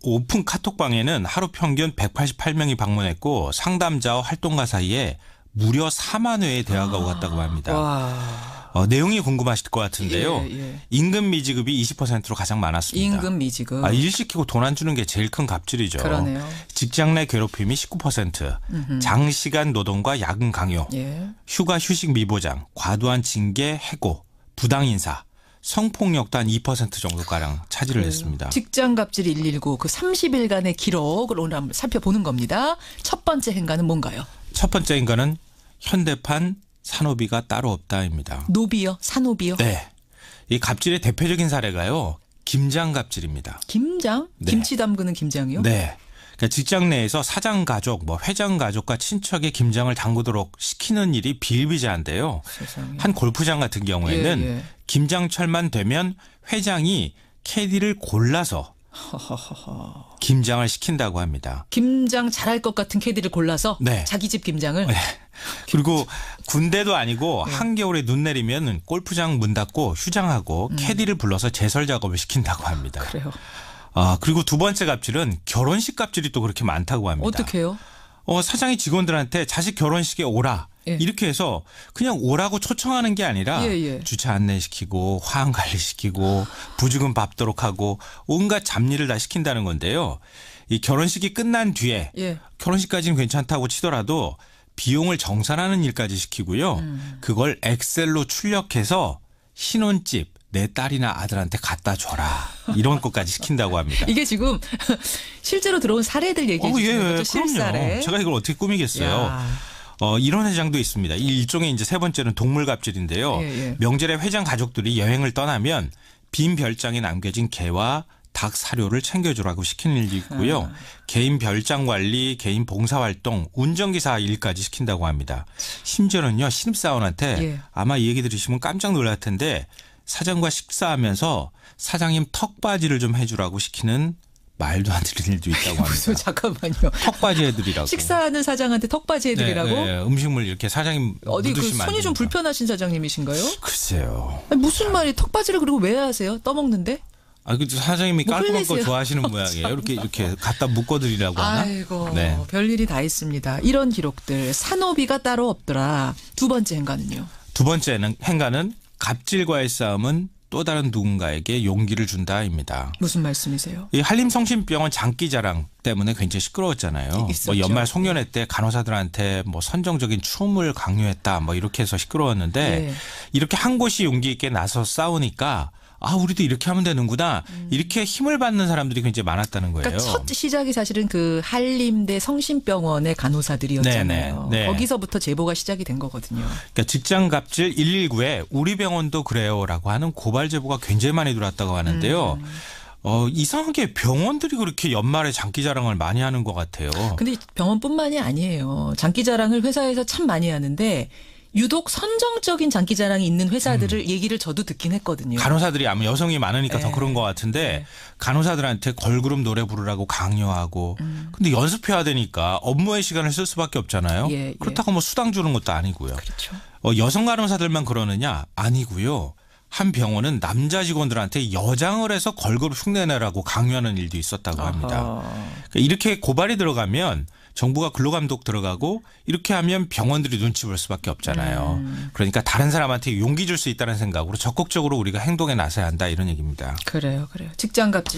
카톡방에는 하루 평균 188명이 방문했고 상담자와 활동가 사이에 무려 4만 회의 대화가 오갔다고 합니다. 내용이 궁금하실 것 같은데요. 임금 미지급이 20%로 가장 많았습니다. 임금 미지급. 일 시키고 돈 안 주는 게 제일 큰 갑질이죠. 그러네요. 직장 내 괴롭힘이 19%, 장시간 노동과 야근 강요, 휴가 휴식 미보장, 과도한 징계 해고, 부당 인사, 성폭력도 한 2% 정도가량 차지를 했습니다. 직장 갑질 119 그 30일간의 기록을 오늘 한번 살펴보는 겁니다. 첫 번째 행간은 뭔가요? 첫 번째 행간은 현대판 산호비가 따로 없다입니다. 노비요? 산호비요? 네. 이 갑질의 대표적인 사례가요. 김장 갑질입니다. 김장? 네. 김치 담그는 김장이요? 네. 그러니까 직장 내에서 사장 가족, 회장 가족과 친척의 김장을 담그도록 시키는 일이 비일비재한데요. 세상에. 한 골프장 같은 경우에는 김장철만 되면 회장이 캐디를 골라서 김장을 시킨다고 합니다. 김장 잘할 것 같은 캐디를 골라서 자기 집 김장을. 그리고 군대도 아니고 한겨울에 눈 내리면 골프장 문 닫고 휴장하고 캐디를 불러서 제설 작업을 시킨다고 합니다. 그래요. 그리고 두 번째 갑질은 결혼식 갑질이 또 그렇게 많다고 합니다. 어떻게 해요? 사장이 직원들한테 자식 결혼식에 오라. 이렇게 해서 그냥 오라고 초청하는 게 아니라 주차 안내시키고 화환 관리시키고 부죽은 밟도록 하고 온갖 잡일을 다 시킨다는 건데요. 이 결혼식이 끝난 뒤에 결혼식까지는 괜찮다고 치더라도 비용을 정산하는 일까지 시키고요. 그걸 엑셀로 출력해서 신혼집 내 딸이나 아들한테 갖다 줘라. 이런 것까지 시킨다고 합니다. 이게 지금 실제로 들어온 사례들 얘기해 주시는 거죠? 실사례. 그럼요. 제가 이걸 어떻게 꾸미겠어요. 이런 회장도 있습니다. 이 일종의 이제 세 번째는 동물 갑질인데요. 명절에 회장 가족들이 여행을 떠나면 빈 별장에 남겨진 개와 닭 사료를 챙겨주라고 시키는 일도 있고요. 개인 별장 관리, 개인 봉사활동, 운전기사 일까지 시킨다고 합니다. 심지어는요. 신입사원한테 아마 이 얘기 들으시면 깜짝 놀랄 텐데 사장과 식사하면서 사장님 턱받이를 좀 해주라고 시키는 말도 안 되는 일도 있다고 합니다. 잠깐만요. 턱받이 해드리라고. 식사하는 사장한테 턱받이 해드리라고? 네, 음식물 이렇게 사장님 어디 그 손이 좀 불편하신 사장님이신가요? 글쎄요. 아니, 무슨 말이 턱받이를 그리고 왜 하세요? 떠먹는데? 그 사장님이 깔끔한 거 좋아하시는 모양이에요. 이렇게 갖다 묶어드리라고 하나? 아이고, 네. 별일이 다 있습니다. 이런 기록들. 산호비가 따로 없더라. 두 번째 행간은요? 두 번째 행간은 갑질과의 싸움은 또 다른 누군가에게 용기를 준다입니다. 무슨 말씀이세요? 이 한림성심병원 장기자랑 때문에 굉장히 시끄러웠잖아요. 뭐 연말 송년회 때 간호사들한테 뭐 선정적인 춤을 강요했다 뭐 이렇게 해서 시끄러웠는데 이렇게 한 곳이 용기 있게 나서 싸우니까 우리도 이렇게 하면 되는구나. 이렇게 힘을 받는 사람들이 굉장히 많았다는 거예요. 그러니까 첫 시작이 사실은 그 한림대 성심병원의 간호사들이었잖아요. 네. 거기서부터 제보가 시작이 된 거거든요. 그러니까 직장 갑질 119에 우리 병원도 그래요라고 하는 고발 제보가 굉장히 많이 들어왔다고 하는데요. 이상하게 병원들이 그렇게 연말에 장기자랑을 많이 하는 것 같아요. 근데 병원뿐만이 아니에요. 장기자랑을 회사에서 참 많이 하는데 유독 선정적인 장기자랑이 있는 회사들을 얘기를 저도 듣긴 했거든요. 간호사들이 아마 여성이 많으니까 더 그런 것 같은데 간호사들한테 걸그룹 노래 부르라고 강요하고 근데 연습해야 되니까 업무의 시간을 쓸 수밖에 없잖아요. 그렇다고 뭐 수당 주는 것도 아니고요. 그렇죠. 여성 간호사들만 그러느냐? 아니고요. 한 병원은 남자 직원들한테 여장을 해서 걸그룹 흉내내라고 강요하는 일도 있었다고 합니다. 그러니까 이렇게 고발이 들어가면 정부가 근로감독 들어가고 이렇게 하면 병원들이 눈치 볼 수밖에 없잖아요. 그러니까 다른 사람한테 용기 줄 수 있다는 생각으로 적극적으로 우리가 행동에 나서야 한다 이런 얘기입니다. 그래요. 직장 갑질.